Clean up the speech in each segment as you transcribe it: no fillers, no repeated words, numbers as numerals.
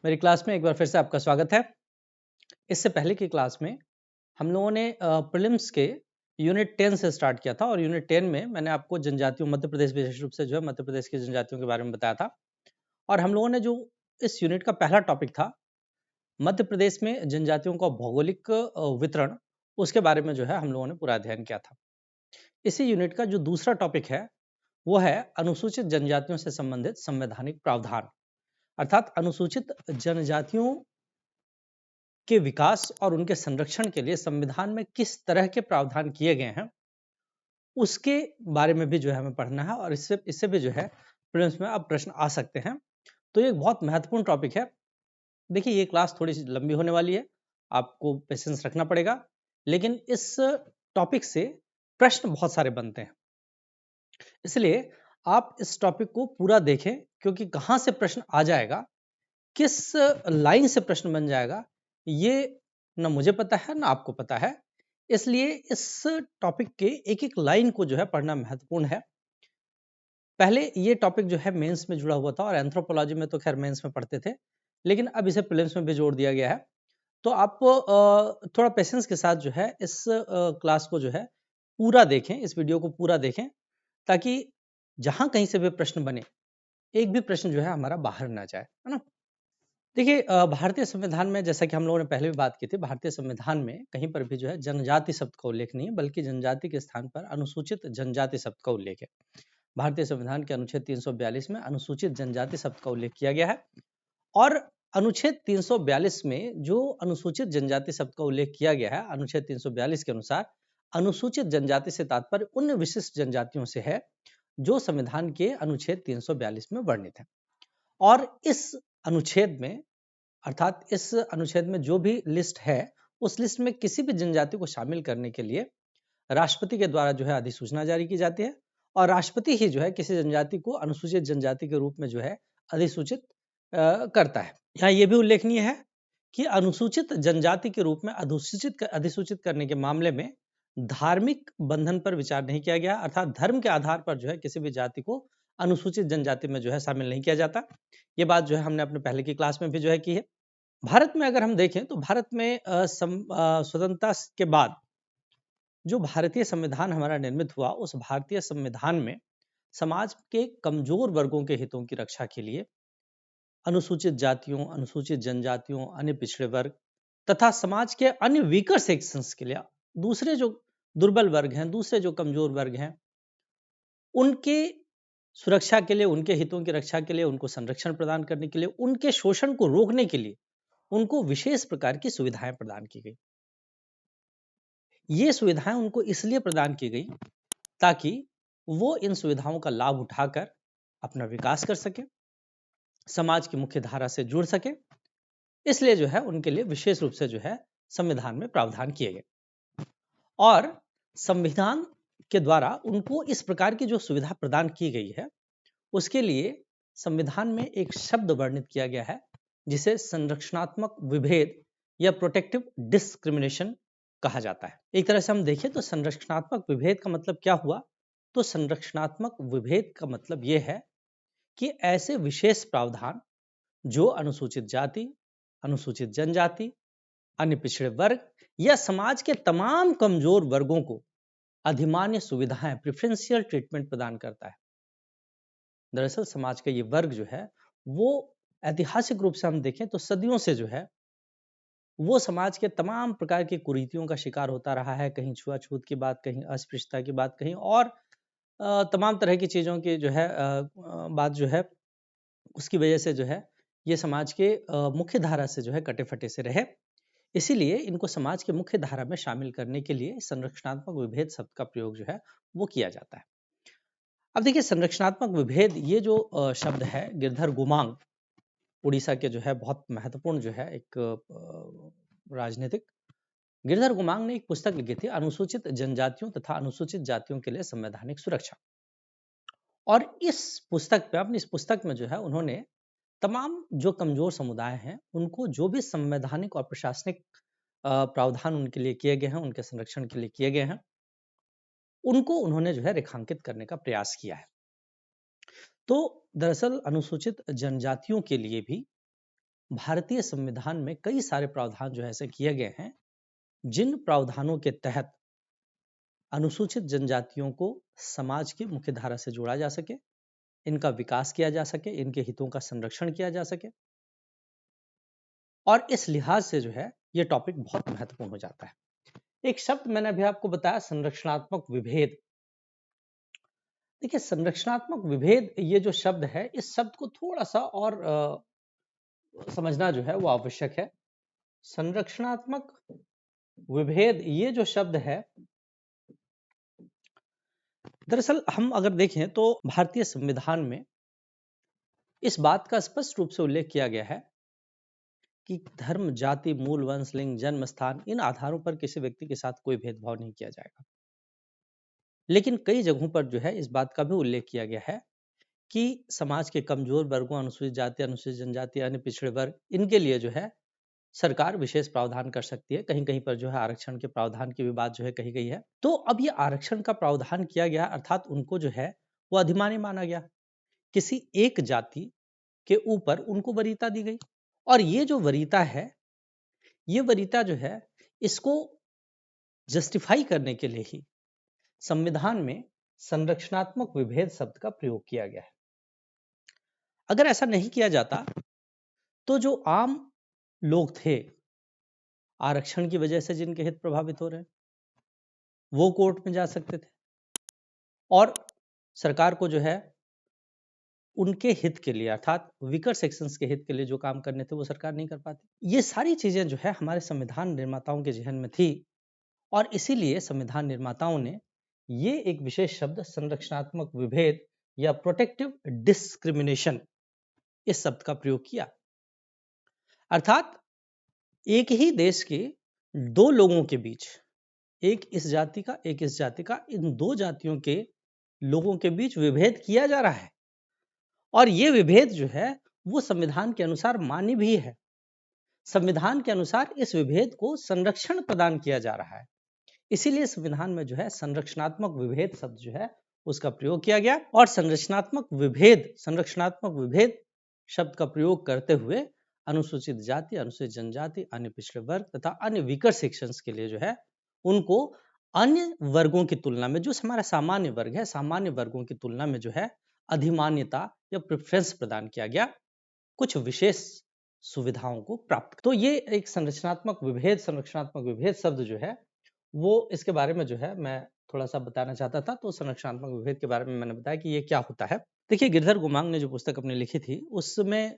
मेरी क्लास में एक बार फिर से आपका स्वागत है। इससे पहले की क्लास में हम लोगों ने प्रीलिम्स के यूनिट 10 से स्टार्ट किया था और यूनिट 10 में मैंने आपको जनजातियों मध्य प्रदेश विशेष रूप से जो है मध्य प्रदेश की जनजातियों के बारे में बताया था। और हम लोगों ने जो इस यूनिट का पहला टॉपिक था मध्य प्रदेश में जनजातियों का भौगोलिक वितरण, उसके बारे में जो है हम लोगों ने पूरा अध्ययन किया था। इसी यूनिट का जो दूसरा टॉपिक है वो है अनुसूचित जनजातियों से संबंधित संवैधानिक प्रावधान, अर्थात अनुसूचित जनजातियों के विकास और उनके संरक्षण के लिए संविधान में किस तरह के प्रावधान किए गए हैं, उसके बारे में भी जो है हमें पढ़ना है। और इससे इससे भी जो है प्रीलिम्स में अब प्रश्न आ सकते हैं। तो ये एक बहुत महत्वपूर्ण टॉपिक है। देखिए, ये क्लास थोड़ी सी लंबी होने वाली है, आपको पेशेंस रखना पड़ेगा, लेकिन इस टॉपिक से प्रश्न बहुत सारे बनते हैं। इसलिए आप इस टॉपिक को पूरा देखें, क्योंकि कहाँ से प्रश्न आ जाएगा, किस लाइन से प्रश्न बन जाएगा, ये ना मुझे पता है ना आपको पता है। इसलिए इस टॉपिक के एक एक लाइन को जो है पढ़ना महत्वपूर्ण है। पहले ये टॉपिक जो है मेंस में जुड़ा हुआ था और एंथ्रोपोलॉजी में तो खैर मेंस में पढ़ते थे, लेकिन अब इसे प्रीलिम्स में भी जोड़ दिया गया है। तो आप थोड़ा पेशेंस के साथ जो है इस क्लास को जो है पूरा देखें, इस वीडियो को पूरा देखें, ताकि जहां कहीं से भी प्रश्न बने, एक भी प्रश्न जो है हमारा बाहर ना जाए, है ना। देखिए, भारतीय संविधान में जैसा कि हम लोगों ने पहले भी बात की थी, भारतीय संविधान में कहीं पर भी जो है जनजाति शब्द का उल्लेख नहीं है, बल्कि जनजाति के स्थान पर अनुसूचित जनजाति शब्द का उल्लेख है। भारतीय संविधान के अनुच्छेद 342 में अनुसूचित जनजाति शब्द का उल्लेख किया गया है। और अनुच्छेद 342 में जो अनुसूचित जनजाति शब्द का उल्लेख किया गया है, अनुच्छेद 342 के अनुसार अनुसूचित जनजाति से तात्पर्य उन विशिष्ट जनजातियों से है जो संविधान के अनुच्छेद 342 में वर्णित है। और इस अनुच्छेद में, अर्थात इस अनुच्छेद में जो भी लिस्ट है, उस लिस्ट में किसी भी जनजाति को शामिल करने के लिए राष्ट्रपति के द्वारा जो है अधिसूचना जारी की जाती है। और राष्ट्रपति ही जो है किसी जनजाति को अनुसूचित जनजाति के रूप में जो है अधिसूचित करता है। यहाँ ये भी उल्लेखनीय है कि अनुसूचित जनजाति के रूप में अधिसूचित करने के मामले में धार्मिक बंधन पर विचार नहीं किया गया, अर्थात धर्म के आधार पर जो है किसी भी जाति को अनुसूचित जनजाति में जो है शामिल नहीं किया जाता। ये बात जो है हमने अपने पहले की क्लास में भी जो है की है। भारत में अगर हम देखें तो भारत में स्वतंत्रता के बाद जो भारतीय संविधान हमारा निर्मित हुआ, उस भारतीय संविधान में समाज के कमजोर वर्गों के हितों की रक्षा के लिए अनुसूचित जातियों, अनुसूचित जनजातियों, अन्य पिछड़े वर्ग तथा समाज के अन्य वीकर सेक्शंस के लिए, दूसरे जो दुर्बल वर्ग हैं, दूसरे जो कमजोर वर्ग हैं, उनके सुरक्षा के लिए, उनके हितों की रक्षा के लिए, उनको संरक्षण प्रदान करने के लिए, उनके शोषण को रोकने के लिए उनको विशेष प्रकार की सुविधाएं प्रदान की गई। ये सुविधाएं उनको इसलिए प्रदान की गई ताकि वो इन सुविधाओं का लाभ उठाकर अपना विकास कर सके, समाज की मुख्य धारा से जुड़ सके। इसलिए जो है उनके लिए विशेष रूप से जो है संविधान में प्रावधान किए गए। और संविधान के द्वारा उनको इस प्रकार की जो सुविधा प्रदान की गई है, उसके लिए संविधान में एक शब्द वर्णित किया गया है, जिसे संरक्षणात्मक विभेद या प्रोटेक्टिव डिस्क्रिमिनेशन कहा जाता है। एक तरह से हम देखें तो संरक्षणात्मक विभेद का मतलब क्या हुआ? तो संरक्षणात्मक विभेद का मतलब यह है कि ऐसे विशेष प्रावधान जो अनुसूचित जाति, अनुसूचित जनजाति, अन्य पिछड़े वर्ग या समाज के तमाम कमजोर वर्गों को अधिमान्य सुविधाएं, प्रेफरेंशियल ट्रीटमेंट प्रदान करता है। दरअसल समाज का ये वर्ग जो है वो ऐतिहासिक रूप से हम देखें तो सदियों से जो है वो समाज के तमाम प्रकार की कुरीतियों का शिकार होता रहा है। कहीं छुआछूत की बात, कहीं अस्पृश्यता की बात, कहीं और तमाम तरह की चीज़ों की जो है बात जो है, उसकी वजह से जो है ये समाज के मुख्य धारा से जो है कटे-फटे से रहे। इसीलिए इनको समाज के मुख्य धारा में शामिल करने के लिए संरक्षणात्मक विभेद शब्द का प्रयोग जो है वो किया जाता है। अब देखिए, संरक्षणात्मक विभेद ये जो शब्द है, गिरधर गुमांग उड़ीसा के जो है बहुत महत्वपूर्ण जो है एक राजनीतिक, गिरधर गुमांग ने एक पुस्तक लिखी थी, अनुसूचित जनजातियों तथा अनुसूचित जातियों के लिए संवैधानिक सुरक्षा। और इस पुस्तक पे, अपनी इस पुस्तक में जो है उन्होंने तमाम जो कमजोर समुदाय हैं उनको जो भी संवैधानिक और प्रशासनिक प्रावधान उनके लिए किए गए हैं, उनके संरक्षण के लिए किए गए हैं, उनको उन्होंने जो है रेखांकित करने का प्रयास किया है। तो दरअसल अनुसूचित जनजातियों के लिए भी भारतीय संविधान में कई सारे प्रावधान जो है ऐसे किए गए हैं जिन प्रावधानों के तहत अनुसूचित जनजातियों को समाज की मुख्य धारा से जोड़ा जा सके, इनका विकास किया जा सके, इनके हितों का संरक्षण किया जा सके। और इस लिहाज से जो है ये टॉपिक बहुत महत्वपूर्ण हो जाता है। एक शब्द मैंने अभी आपको बताया, संरक्षणात्मक विभेद। देखिए, संरक्षणात्मक विभेद ये जो शब्द है, इस शब्द को थोड़ा सा और समझना जो है वो आवश्यक है। संरक्षणात्मक विभेद ये जो शब्द है, दरअसल हम अगर देखें तो भारतीय संविधान में इस बात का स्पष्ट रूप से उल्लेख किया गया है कि धर्म, जाति, मूल, वंश, लिंग, जन्म स्थान, इन आधारों पर किसी व्यक्ति के साथ कोई भेदभाव नहीं किया जाएगा। लेकिन कई जगहों पर जो है इस बात का भी उल्लेख किया गया है कि समाज के कमजोर वर्गों, अनुसूचित जाति, अनुसूचित जनजाति, अन्य पिछड़े वर्ग, इनके लिए जो है सरकार विशेष प्रावधान कर सकती है। कहीं कहीं पर जो है आरक्षण के प्रावधान की भी बात जो है कही गई है। तो अब ये आरक्षण का प्रावधान किया गया, अर्थात उनको जो है वो अधिमानी माना गया, किसी एक जाति के ऊपर उनको वरीयता दी गई। और ये जो वरीयता है, ये वरीयता जो है, इसको जस्टिफाई करने के लिए ही संविधान में संरक्षणात्मक विभेद शब्द का प्रयोग किया गया है। अगर ऐसा नहीं किया जाता तो जो आम लोग थे, आरक्षण की वजह से जिनके हित प्रभावित हो रहे हैं, वो कोर्ट में जा सकते थे और सरकार को जो है उनके हित के लिए, अर्थात वीकर सेक्शंस के हित के लिए जो काम करने थे वो सरकार नहीं कर पाती। ये सारी चीजें जो है हमारे संविधान निर्माताओं के जहन में थी और इसीलिए संविधान निर्माताओं ने ये एक विशेष शब्द संरक्षणात्मक विभेद या प्रोटेक्टिव डिस्क्रिमिनेशन, इस शब्द का प्रयोग किया। अर्थात एक ही देश के दो लोगों के बीच, एक इस जाति का एक इस जाति का, इन दो जातियों के लोगों के बीच विभेद किया जा रहा है और ये विभेद जो है वो संविधान के अनुसार मान्य भी है। संविधान के अनुसार इस विभेद को संरक्षण प्रदान किया जा रहा है। इसीलिए संविधान में जो है संरक्षणात्मक विभेद शब्द जो है उसका प्रयोग किया गया और संरक्षणात्मक विभेद शब्द का प्रयोग करते हुए अनुसूचित जाति, अनुसूचित जनजाति, अन्य पिछड़े वर्ग तथा अन्य वीकर सेक्शंस के लिए जो है उनको अन्य वर्गों की तुलना में, जो हमारा सामान्य वर्ग है, सामान्य वर्गों की तुलना में जो है अधिमान्यता या प्रेफरेंस प्रदान किया गया, कुछ विशेष सुविधाओं को प्राप्त। तो ये एक संरक्षणात्मक विभेद शब्द जो है वो, इसके बारे में जो है मैं थोड़ा सा बताना चाहता था। तो संरक्षणात्मक विभेद के बारे में मैंने बताया कि ये क्या होता है। देखिए, गिरधर गुमांग ने जो पुस्तक अपनी लिखी थी उसमें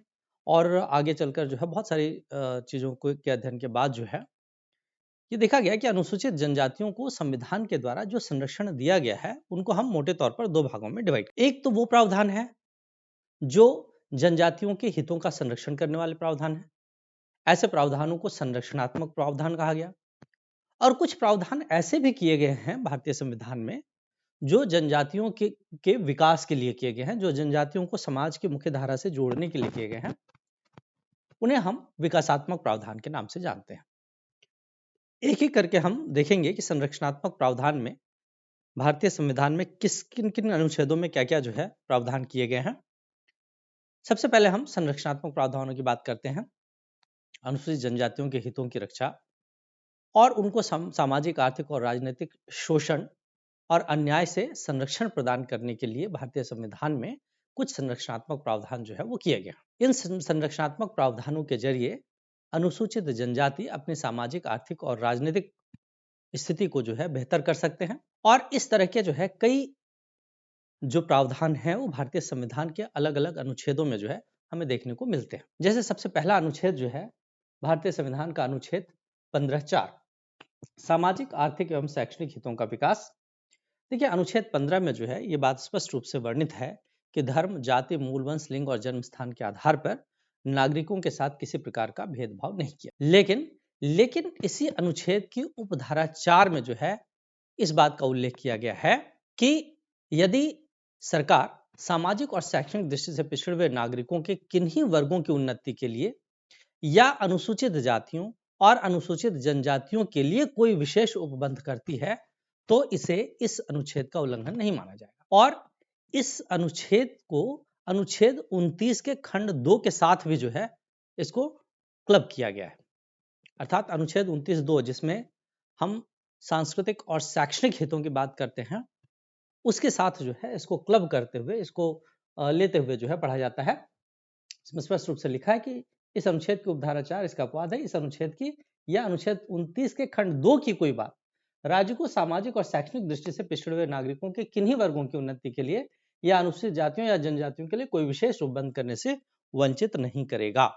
और आगे चलकर जो है बहुत सारी चीजों के अध्ययन के बाद जो है ये देखा गया कि अनुसूचित जनजातियों को संविधान के द्वारा जो संरक्षण दिया गया है उनको हम मोटे तौर पर दो भागों में डिवाइड। एक तो वो प्रावधान है जो जनजातियों के हितों का संरक्षण करने वाले प्रावधान है, ऐसे प्रावधानों को संरक्षणात्मक प्रावधान कहा गया। और कुछ प्रावधान ऐसे भी किए गए हैं भारतीय संविधान में जो जनजातियों के विकास के लिए किए गए हैं, जो जनजातियों को समाज की मुख्य धारा से जोड़ने के लिए किए गए हैं, उन्हें हम विकासात्मक प्रावधान के नाम से जानते हैं। एक एक करके हम देखेंगे कि संरक्षणात्मक प्रावधान में भारतीय संविधान में किन किन अनुच्छेदों में क्या क्या जो है प्रावधान किए गए हैं। सबसे पहले हम संरक्षणात्मक प्रावधानों की बात करते हैं। अनुसूचित जनजातियों के हितों की रक्षा और उनको सामाजिक, आर्थिक और राजनीतिक शोषण और अन्याय से संरक्षण प्रदान करने के लिए भारतीय संविधान में कुछ संरक्षणात्मक प्रावधान जो है वो किए गए। इन संरक्षणात्मक प्रावधानों के जरिए अनुसूचित जनजाति अपनी सामाजिक, आर्थिक और राजनीतिक स्थिति को जो है बेहतर कर सकते हैं और इस तरह के जो है कई जो प्रावधान हैं वो भारतीय संविधान के अलग अलग अनुच्छेदों में जो है हमें देखने को मिलते हैं। जैसे सबसे पहला अनुच्छेद जो है भारतीय संविधान का अनुच्छेद 15(4), सामाजिक, आर्थिक एवं शैक्षणिक हितों का विकास। देखिए, अनुच्छेद 15 में जो है ये बात स्पष्ट रूप से वर्णित है कि धर्म, जाति, मूल, वंश, लिंग और जन्म स्थान के आधार पर नागरिकों के साथ किसी प्रकार का भेदभाव नहीं किया। लेकिन इसी अनुच्छेद की उपधारा 4 में जो है इस बात का उल्लेख किया गया है कि यदि सरकार सामाजिक और शैक्षणिक दृष्टि से पिछड़े हुए नागरिकों के किन्हीं वर्गों की उन्नति के लिए या अनुसूचित जातियों और अनुसूचित जनजातियों के लिए कोई विशेष उपबंध करती है तो इसे इस अनुच्छेद का उल्लंघन नहीं माना जाएगा। और इस अनुच्छेद को अनुच्छेद 29 के खंड 2 के साथ भी जो है इसको क्लब किया गया है। अर्थात अनुच्छेद 29(2) जिसमें हम सांस्कृतिक और शैक्षणिक हितों की बात करते हैं, उसके साथ जो है इसको क्लब करते हुए, इसको लेते हुए जो है पढ़ा जाता है। इसमें स्पष्ट रूप से लिखा है कि इस अनुच्छेद की उपधारा 4 इसका अपवाद है, इस अनुच्छेद की या अनुच्छेद 29 के खंड 2 की कोई बात राज्य को सामाजिक और शैक्षणिक दृष्टि से पिछड़े हुए नागरिकों के किन्हीं वर्गों की उन्नति के लिए या अनुसूचित जातियों या जनजातियों के लिए कोई विशेष रूप बंद करने से वंचित नहीं करेगा।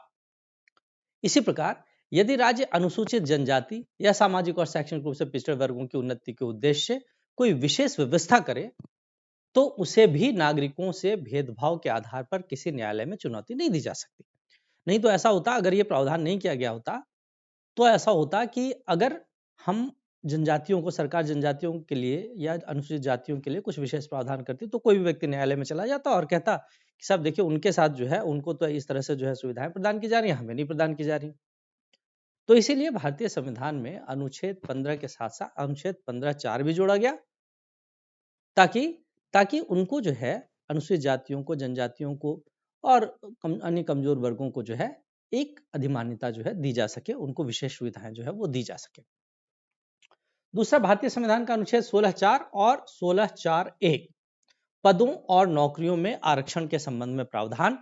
इसी प्रकार यदि राज्य अनुसूचित जनजाति या सामाजिक और शैक्षणिक रूप से पिछड़े वर्गों की उन्नति के उद्देश्य से कोई विशेष व्यवस्था करे तो उसे भी नागरिकों से भेदभाव के आधार पर किसी न्यायालय में चुनौती नहीं दी जा सकती। नहीं तो ऐसा होता, अगर ये प्रावधान नहीं किया गया होता तो ऐसा होता कि अगर हम जनजातियों को, सरकार जनजातियों के लिए या अनुसूचित जातियों के लिए कुछ विशेष प्रावधान करती तो कोई भी व्यक्ति न्यायालय में चला जाता और कहता कि साहब देखिए उनके साथ जो है, उनको तो इस तरह से जो है सुविधाएं प्रदान की जा रही हैं, हमें नहीं प्रदान की जा रही। तो इसीलिए भारतीय संविधान में अनुच्छेद 15 के साथ साथ अनुच्छेद 15(4) भी जोड़ा गया ताकि ताकि उनको जो है, अनुसूचित जातियों को, जनजातियों को और अन्य कमजोर वर्गों को जो है एक अधिमान्यता जो है दी जा सके, उनको विशेष सुविधाएं जो है वो दी जा सके। दूसरा, भारतीय संविधान का अनुच्छेद 16(4) और 16(4)(a) पदों और नौकरियों में आरक्षण के संबंध में प्रावधान।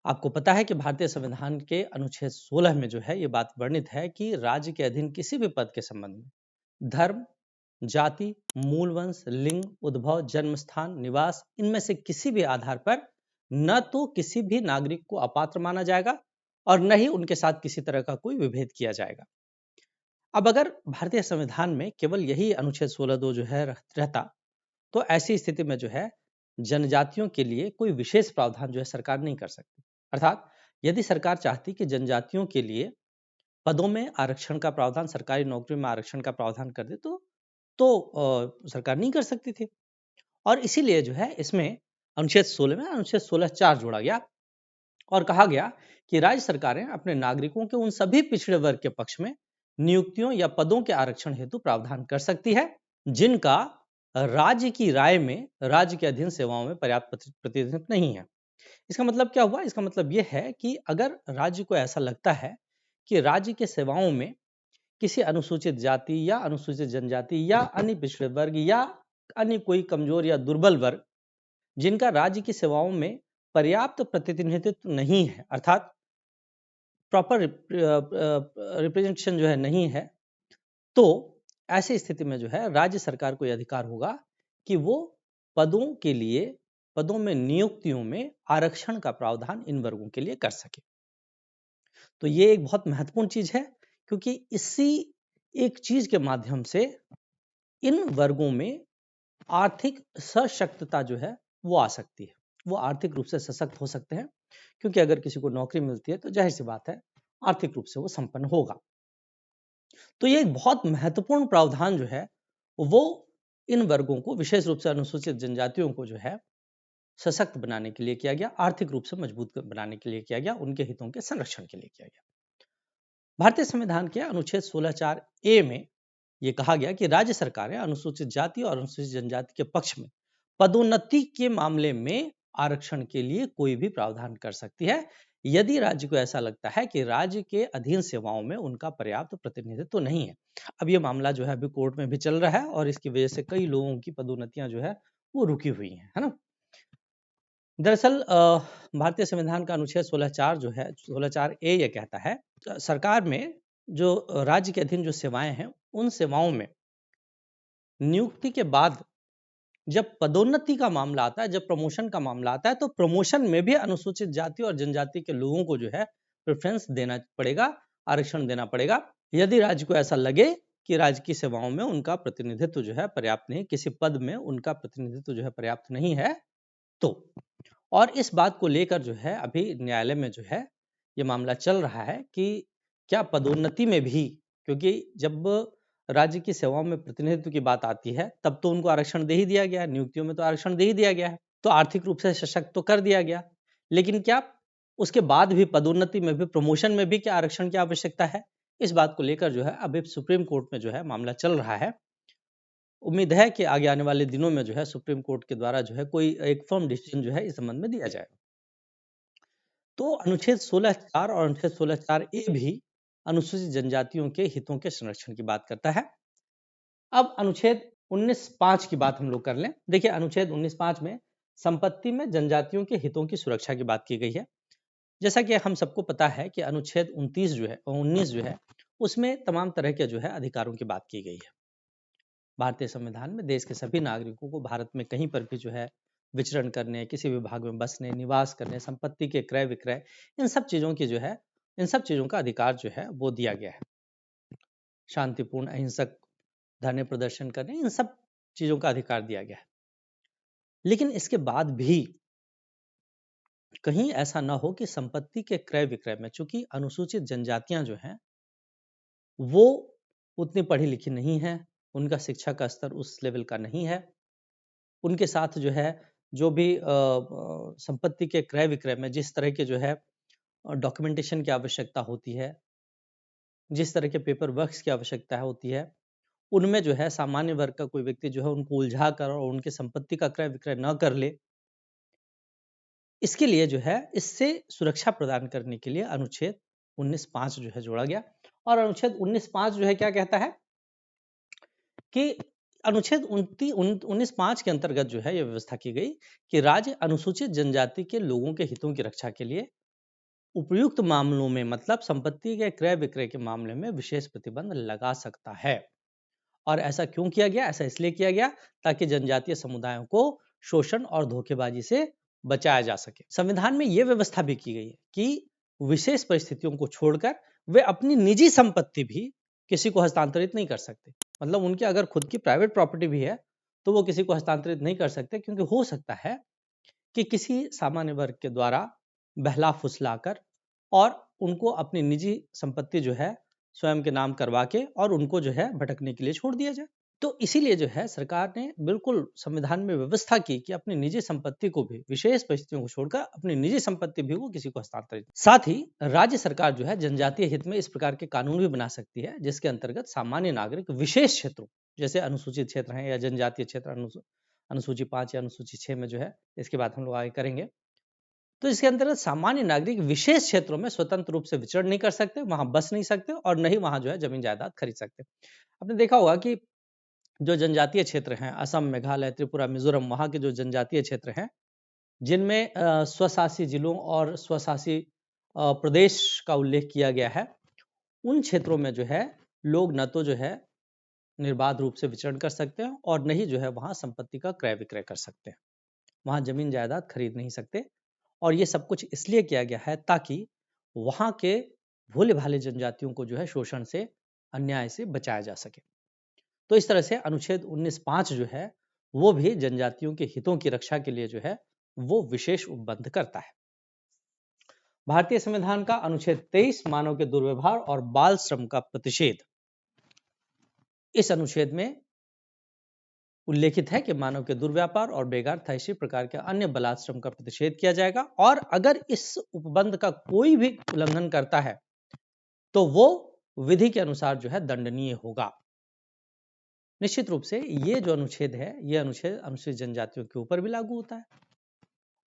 आपको पता है कि भारतीय संविधान के अनुच्छेद 16 में जो है ये बात वर्णित है कि राज्य के अधीन किसी भी पद के संबंध में धर्म, जाति, मूल वंश, लिंग, उद्भव, जन्म स्थान, निवास, इनमें से किसी भी आधार पर न तो किसी भी नागरिक को अपात्र माना जाएगा और न ही उनके साथ किसी तरह का कोई विभेद किया जाएगा। अब अगर भारतीय संविधान में केवल यही अनुच्छेद 16(2) जो है रहता तो ऐसी स्थिति में जो है जनजातियों के लिए कोई विशेष प्रावधान जो है सरकार नहीं कर सकती। अर्थात यदि सरकार चाहती कि जनजातियों के लिए पदों में आरक्षण का प्रावधान, सरकारी नौकरी में आरक्षण का प्रावधान कर दे तो सरकार नहीं कर सकती थी। और इसीलिए जो है इसमें अनुच्छेद 16 में अनुच्छेद 16(4) जोड़ा गया और कहा गया कि राज्य सरकारें अपने नागरिकों के उन सभी पिछड़े वर्ग के पक्ष में नियुक्तियों या पदों के आरक्षण हेतु प्रावधान कर सकती है जिनका राज्य की राय में राज्य के अधीन सेवाओं में पर्याप्त प्रतिनिधित्व नहीं है। इसका मतलब क्या हुआ? इसका मतलब यह है कि अगर राज्य को ऐसा लगता है कि राज्य के सेवाओं में किसी अनुसूचित जाति या अनुसूचित जनजाति या अन्य पिछड़े वर्ग या अन्य कोई कमजोर या दुर्बल वर्ग जिनका राज्य की सेवाओं में पर्याप्त प्रतिनिधित्व नहीं है, अर्थात प्रॉपर रिप्रेजेंटेशन जो है नहीं है, तो ऐसी स्थिति में जो है राज्य सरकार को यह अधिकार होगा कि वो पदों के लिए, पदों में नियुक्तियों में आरक्षण का प्रावधान इन वर्गों के लिए कर सके। तो ये एक बहुत महत्वपूर्ण चीज है क्योंकि इसी एक चीज के माध्यम से इन वर्गों में आर्थिक सशक्तता जो है वो आ सकती है, वो आर्थिक रूप से सशक्त हो सकते हैं क्योंकि अगर किसी को नौकरी मिलती है तो जाहिर सी बात है आर्थिक रूप से वो संपन्न होगा। तो ये एक बहुत महत्वपूर्ण प्रावधान जो है वो इन वर्गों को, विशेष रूप से अनुसूचित जनजातियों को जो है सशक्त बनाने के लिए किया गया, आर्थिक रूप से मजबूत बनाने के लिए किया गया, उनके हितों के संरक्षण के लिए किया गया। भारतीय संविधान के अनुच्छेद 16(4)(a) में यह कहा गया कि राज्य सरकारें अनुसूचित जाति और अनुसूचित जनजाति के पक्ष में पदोन्नति के मामले में आरक्षण के लिए कोई भी प्रावधान कर सकती है यदि राज्य को ऐसा लगता है कि राज्य के अधीन सेवाओं में उनका पर्याप्त प्रतिनिधित्व तो नहीं है। अब ये मामला जो है अभी कोर्ट में भी चल रहा है और इसकी वजह से कई लोगों की पदोन्नतियां जो है वो रुकी हुई हैं, है ना। दरअसल भारतीय संविधान का अनुच्छेद 16(4) जो है 16(4)(a) यह कहता है सरकार में जो राज्य के अधीन जो सेवाएं हैं उन सेवाओं में नियुक्ति के बाद जब पदोन्नति का मामला आता है, जब प्रमोशन का मामला आता है तो प्रमोशन में भी अनुसूचित जाति और जनजाति के लोगों को जो है प्रेफरेंस देना पड़ेगा, आरक्षण देना पड़ेगा यदि राज्य को ऐसा लगे कि राज्य की सेवाओं में उनका प्रतिनिधित्व जो है पर्याप्त नहीं, किसी पद में उनका प्रतिनिधित्व जो है पर्याप्त नहीं है तो। और इस बात को लेकर जो है अभी न्यायालय में जो है ये मामला चल रहा है कि क्या पदोन्नति में भी, क्योंकि जब राज्य की सेवाओं में प्रतिनिधित्व की बात आती है तब तो उनको आरक्षण दे ही दिया गया है, नियुक्तियों में तो आरक्षण दे ही दिया गया है, तो आर्थिक रूप से सशक्त तो कर दिया गया, लेकिन क्या उसके बाद भी पदोन्नति में भी, प्रमोशन में भी क्या आरक्षण की आवश्यकता है? इस बात को लेकर जो है अभी सुप्रीम कोर्ट में जो है मामला चल रहा है। उम्मीद है कि आगे आने वाले दिनों में जो है सुप्रीम कोर्ट के द्वारा जो है कोई एक फर्म डिसीजन जो है इस संबंध में दिया जाएगा। तो अनुच्छेद 16(4) और अनुच्छेद 16(4)(a) भी अनुसूचित जनजातियों के हितों के संरक्षण की बात करता है। अब अनुच्छेद 19(5) की बात हम लोग कर लें। देखिए अनुच्छेद 19(5) में संपत्ति में जनजातियों के हितों की सुरक्षा की बात की गई है। जैसा कि हम सबको पता है कि अनुच्छेद 29 जो है 19 जो है उसमें तमाम तरह के जो है अधिकारों की बात की गई है। भारतीय संविधान में देश के सभी नागरिकों को भारत में कहीं पर भी जो है विचरण करने, किसी भी भाग में बसने, निवास करने, संपत्ति के क्रय विक्रय, इन सब चीजों की जो है इन सब चीजों का अधिकार जो है वो दिया गया है। शांतिपूर्ण अहिंसक धरने प्रदर्शन करने, इन सब चीजों का अधिकार दिया गया है। लेकिन इसके बाद भी कहीं ऐसा ना हो कि संपत्ति के क्रय विक्रय में, चूंकि अनुसूचित जनजातियां जो हैं वो उतनी पढ़ी लिखी नहीं है, उनका शिक्षा का स्तर उस लेवल का नहीं है, उनके साथ जो है जो भी संपत्ति के क्रय विक्रय में जिस तरह के जो है डॉक्यूमेंटेशन की आवश्यकता होती है, जिस तरह के पेपर वर्क्स की आवश्यकता होती है, उनमें जो है सामान्य वर्ग का कोई व्यक्ति जो है उनको उलझा कर और उनकी संपत्ति का क्रय विक्रय न कर ले, इसके लिए जो है इससे सुरक्षा प्रदान करने के लिए अनुच्छेद 19(5) जो है जोड़ा गया। और अनुच्छेद 19(5) जो है क्या कहता है कि अनुच्छेद 19(5) के अंतर्गत जो है यह व्यवस्था की गई कि राज्य अनुसूचित जनजाति के लोगों के हितों की रक्षा के लिए उपयुक्त मामलों में, मतलब संपत्ति के क्रय विक्रय के मामले में विशेष प्रतिबंध लगा सकता है। और ऐसा क्यों किया गया? ऐसा इसलिए किया गया ताकि जनजातीय समुदायों को शोषण और धोखेबाजी से बचाया जा सके। संविधान में यह व्यवस्था भी की गई है कि विशेष परिस्थितियों को छोड़कर वे अपनी निजी संपत्ति भी किसी को हस्तांतरित नहीं कर सकते। मतलब उनकी अगर खुद की प्राइवेट प्रॉपर्टी भी है तो वो किसी को हस्तांतरित नहीं कर सकते, क्योंकि हो सकता है कि किसी सामान्य वर्ग के द्वारा बहला फुसलाकर और उनको अपनी निजी संपत्ति जो है स्वयं के नाम करवा के और उनको जो है भटकने के लिए छोड़ दिया जाए। तो इसीलिए जो है सरकार ने बिल्कुल संविधान में व्यवस्था की कि अपनी निजी संपत्ति को भी विशेष परिस्थितियों को छोड़कर अपनी निजी संपत्ति भी वो किसी को हस्तांतरित। साथ ही राज्य सरकार जो है जनजातीय हित में इस प्रकार के कानून भी बना सकती है जिसके अंतर्गत सामान्य नागरिक विशेष क्षेत्रों जैसे अनुसूचित क्षेत्र हैं या जनजातीय क्षेत्र अनुसूची 5 या अनुसूची 6 में जो है, इसके बाद हम लोग आगे करेंगे, तो इसके अंतर्गत सामान्य नागरिक विशेष क्षेत्रों में स्वतंत्र रूप से विचरण नहीं कर सकते, वहां बस नहीं सकते और नहीं वहां जो है जमीन जायदाद खरीद सकते। आपने देखा होगा कि जो जनजातीय क्षेत्र हैं असम, मेघालय, त्रिपुरा, मिजोरम, वहां के जो जनजातीय क्षेत्र हैं जिनमें स्वशासी जिलों और स्वशासी प्रदेश का उल्लेख किया गया है, उन क्षेत्रों में जो है लोग न तो जो है निर्बाध रूप से विचरण कर सकते हैं और नहीं जो है वहां संपत्ति का क्रय विक्रय कर सकते हैं, वहां जमीन जायदाद खरीद नहीं सकते। और ये सब कुछ इसलिए किया गया है ताकि वहां के भोले भाले जनजातियों को जो है शोषण से, अन्याय से बचाया जा सके। तो इस तरह से अनुच्छेद 19(5) जो है वो भी जनजातियों के हितों की रक्षा के लिए जो है वो विशेष उपबंध करता है। भारतीय संविधान का अनुच्छेद 23 मानव के दुर्व्यवहार और बाल श्रम का प्रतिषेध, इस अनुच्छेद में उल्लेखित है कि मानव के दुर्व्यापार और बेगार था इसी प्रकार के अन्य बलात्श्रम का प्रतिषेध किया जाएगा और अगर इस उपबंध का कोई भी उल्लंघन करता है तो वो विधि के अनुसार जो है दंडनीय होगा। निश्चित रूप से ये जो अनुच्छेद है ये अनुच्छेद अनुसूचित जनजातियों के ऊपर भी लागू होता है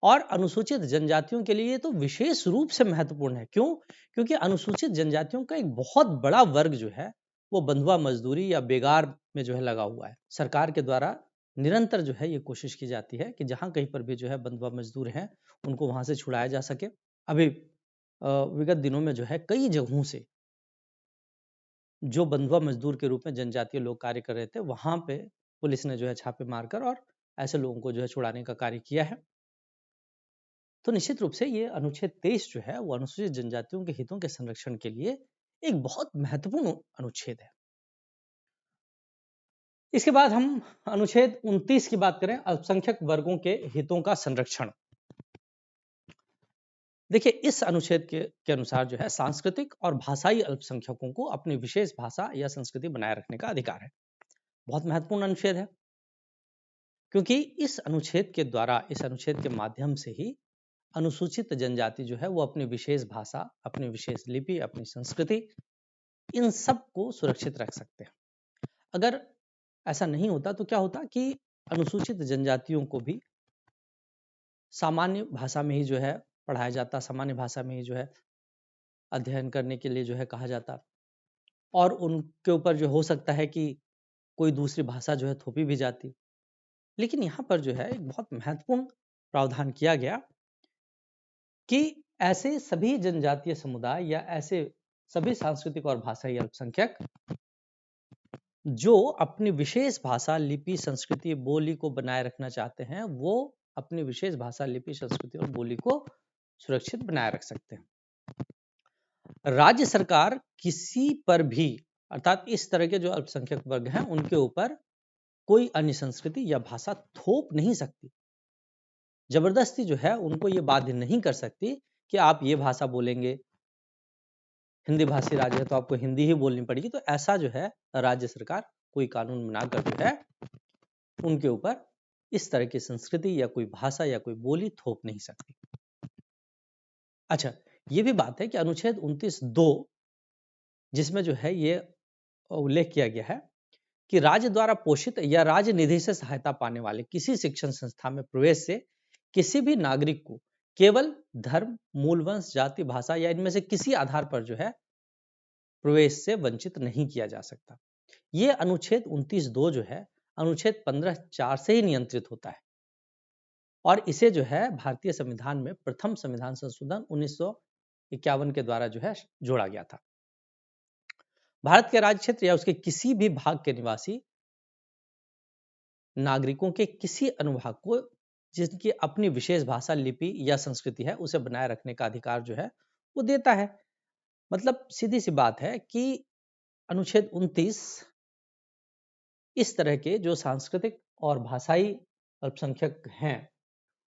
और अनुसूचित जनजातियों के लिए तो विशेष रूप से महत्वपूर्ण है। क्यों? क्योंकि अनुसूचित जनजातियों का एक बहुत बड़ा वर्ग जो है वो बंधुआ मजदूरी या बेगार में जो है लगा हुआ है। सरकार के द्वारा निरंतर जो है ये कोशिश की जाती है कि जहां कहीं पर भी जो है बंधुआ मजदूर हैं उनको वहां से छुड़ाया जा सके। अभी विगत दिनों में जो है कई जगहों से जो बंधुआ मजदूर के रूप में जनजातीय लोग कार्य कर रहे थे वहां पे पुलिस ने जो है छापे मारकर और ऐसे लोगों को जो है छुड़ाने का कार्य किया है। तो निश्चित रूप से ये अनुच्छेद 23 जो है वो अनुसूचित जनजातियों के हितों के संरक्षण के लिए एक बहुत महत्वपूर्ण अनुच्छेद है। इसके बाद हम अनुच्छेद 29 की बात करें, अल्पसंख्यक वर्गों के हितों का संरक्षण। देखिए इस अनुच्छेद के अनुसार जो है सांस्कृतिक और भाषाई अल्पसंख्यकों को अपनी विशेष भाषा या संस्कृति बनाए रखने का अधिकार है। बहुत महत्वपूर्ण अनुच्छेद है क्योंकि इस अनुच्छेद के द्वारा, इस अनुच्छेद के माध्यम से ही अनुसूचित जनजाति जो है वो अपनी विशेष भाषा, अपनी विशेष लिपि, अपनी संस्कृति, इन सब को सुरक्षित रख सकते हैं। अगर ऐसा नहीं होता तो क्या होता कि अनुसूचित जनजातियों को भी सामान्य भाषा में ही जो है पढ़ाया जाता, सामान्य भाषा में ही जो है अध्ययन करने के लिए जो है कहा जाता, और उनके ऊपर जो हो सकता है कि कोई दूसरी भाषा जो है थोपी भी जाती। लेकिन यहाँ पर जो है एक बहुत महत्वपूर्ण प्रावधान किया गया कि ऐसे सभी जनजातीय समुदाय या ऐसे सभी सांस्कृतिक और भाषाई अल्पसंख्यक जो अपनी विशेष भाषा, लिपि, संस्कृति, बोली को बनाए रखना चाहते हैं, वो अपनी विशेष भाषा, लिपि, संस्कृति और बोली को सुरक्षित बनाए रख सकते हैं। राज्य सरकार किसी पर भी, अर्थात इस तरह के जो अल्पसंख्यक वर्ग हैं, उनके ऊपर कोई अन्य संस्कृति या भाषा थोप नहीं सकती। जबरदस्ती जो है उनको ये बाध्य नहीं कर सकती कि आप ये भाषा बोलेंगे, हिंदी भाषी राज्य है तो आपको हिंदी ही बोलनी पड़ेगी। तो ऐसा जो है राज्य सरकार कोई कानून बनाकर जो है उनके ऊपर इस तरह की संस्कृति या कोई भाषा या कोई बोली थोप नहीं सकती। अच्छा, ये भी बात है कि अनुच्छेद 29(2) जिसमें जो है ये उल्लेख किया गया है कि राज्य द्वारा पोषित या राज्य निधि से सहायता पाने वाले किसी शिक्षण संस्था में प्रवेश से किसी भी नागरिक को केवल धर्म, मूल वंश, जाति, भाषा या इनमें से किसी आधार पर जो है प्रवेश से वंचित नहीं किया जा सकता। ये अनुच्छेद 29(2) जो है अनुच्छेद 15(4) से ही नियंत्रित होता है, और इसे जो है भारतीय संविधान में प्रथम संविधान संशोधन 1951 के द्वारा जो है जोड़ा गया था। भारत के राज्य क्षेत्र या उसके किसी भी भाग के निवासी नागरिकों के किसी अनुभाग को जिनकी अपनी विशेष भाषा, लिपि या संस्कृति है, उसे बनाए रखने का अधिकार जो है वो देता है। मतलब सीधी सी बात है कि अनुच्छेद 29 इस तरह के जो सांस्कृतिक और भाषाई अल्पसंख्यक हैं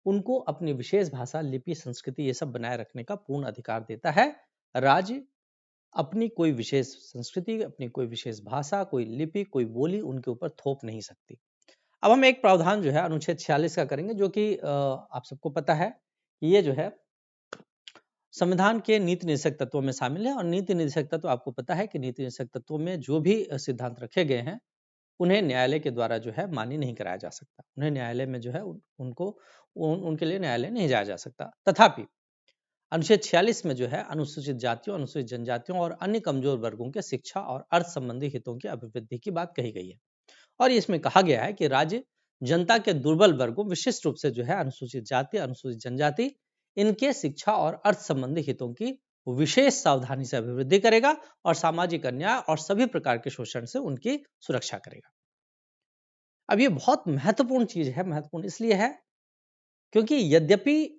उनको अपनी विशेष भाषा, लिपि, संस्कृति ये सब बनाए रखने का पूर्ण अधिकार देता है। राज्य अपनी कोई विशेष संस्कृति, अपनी कोई विशेष भाषा, कोई लिपि, कोई बोली उनके ऊपर थोप नहीं सकती। अब हम एक प्रावधान जो है अनुच्छेद 46 का करेंगे, जो कि आप सबको पता है ये जो है संविधान के नीति निर्देशक तत्वों में शामिल है। और नीति निर्देशक तत्व आपको पता है कि नीति निर्देशक तत्वों में जो भी सिद्धांत रखे गए हैं उन्हें न्यायालय के द्वारा जो है मान्य नहीं कराया जा सकता। उन्हें न्यायालय में जो है उनके लिए न्यायालय नहीं जाया जा सकता। तथापि अनुच्छेद 46 में जो है अनुसूचित जातियों, अनुसूचित जनजातियों और अन्य कमजोर वर्गों के शिक्षा और अर्थ संबंधी हितों की अभिवृद्धि की बात कही गई है। और इसमें कहा गया है कि राज्य जनता के दुर्बल वर्गों, विशिष्ट रूप से जो है अनुसूचित जाति, अनुसूचित जनजाति, इनके शिक्षा और अर्थ संबंधी हितों की विशेष सावधानी से अभिवृद्धि करेगा और सामाजिक अन्याय और सभी प्रकार के शोषण से उनकी सुरक्षा करेगा। अब ये बहुत महत्वपूर्ण चीज है। महत्वपूर्ण इसलिए है क्योंकि यद्यपि